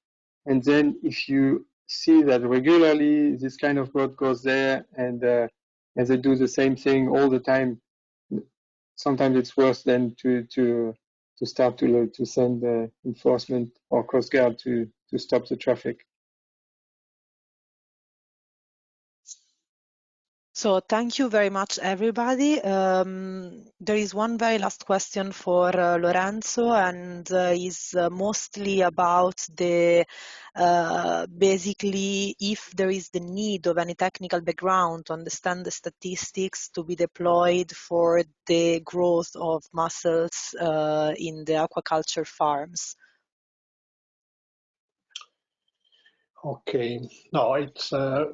and then if you see that regularly this kind of boat goes there and they do the same thing all the time, sometimes it's worse than to start to send enforcement or coast guard to stop the traffic. So thank you very much, everybody. There is one very last question for Lorenzo, and is mostly about the basically if there is the need of any technical background to understand the statistics to be deployed for the growth of mussels in the aquaculture farms. Okay, no, it's a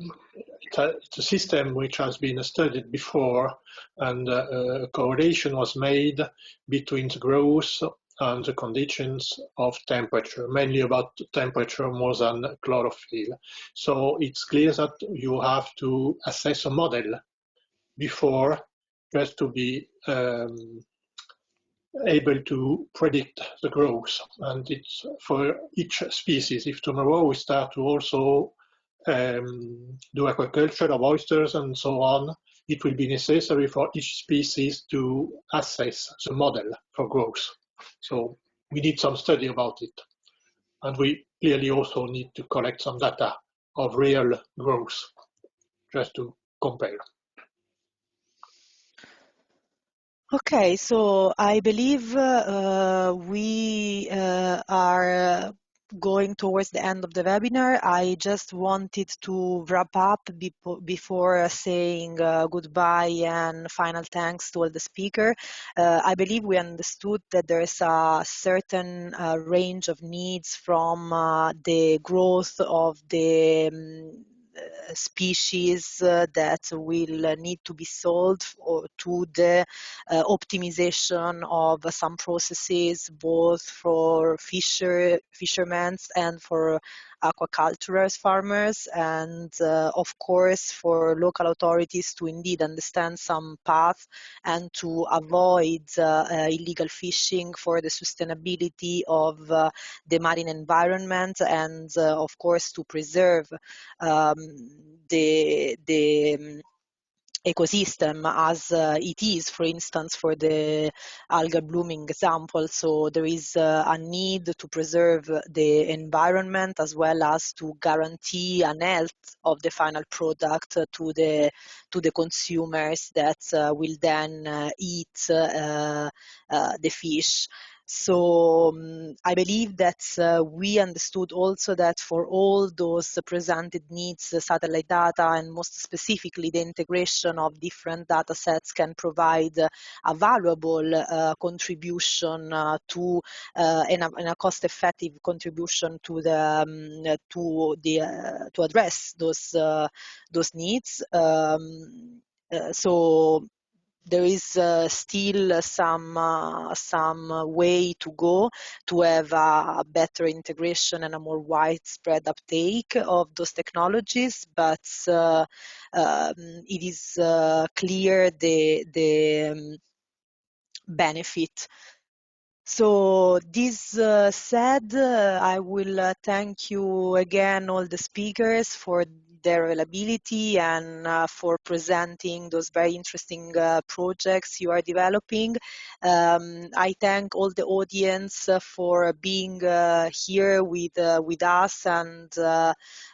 system which has been studied before, and a correlation was made between the growth and the conditions of temperature, mainly about temperature more than chlorophyll. So it's clear that you have to assess a model before just to be able to predict the growth. And it's for each species. If tomorrow we start to also do aquaculture of oysters and so on, it will be necessary for each species to assess the model for growth. So we need some study about it. And we clearly also need to collect some data of real growth just to compare. Okay, so I believe we are going towards the end of the webinar. I just wanted to wrap up before saying goodbye and final thanks to all the speakers. I believe we understood that there is a certain range of needs from the growth of the species that will need to be sold, or to the optimization of some processes, both for fishermen and for aquaculture farmers, and of course for local authorities to indeed understand some path and to avoid illegal fishing for the sustainability of the marine environment, and of course to preserve the ecosystem as it is, for instance, for the algal blooming example. So there is a need to preserve the environment as well as to guarantee an health of the final product to the consumers that will then eat the fish. So I believe that we understood also that for all those presented needs, satellite data, and most specifically the integration of different data sets, can provide a valuable contribution to and a cost-effective contribution to the to address those needs. So there is still some way to go to have a better integration and a more widespread uptake of those technologies, but it is clear the benefit. So this said, I will thank you again, all the speakers, for their availability and for presenting those very interesting projects you are developing. I thank all the audience for being here with us, and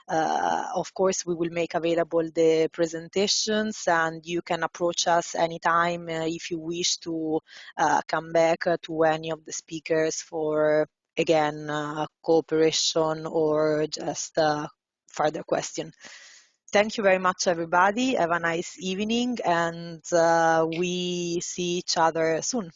of course we will make available the presentations, and you can approach us anytime if you wish to come back to any of the speakers for, again, cooperation or just further question. Thank you very much, everybody. Have a nice evening, and we see each other soon.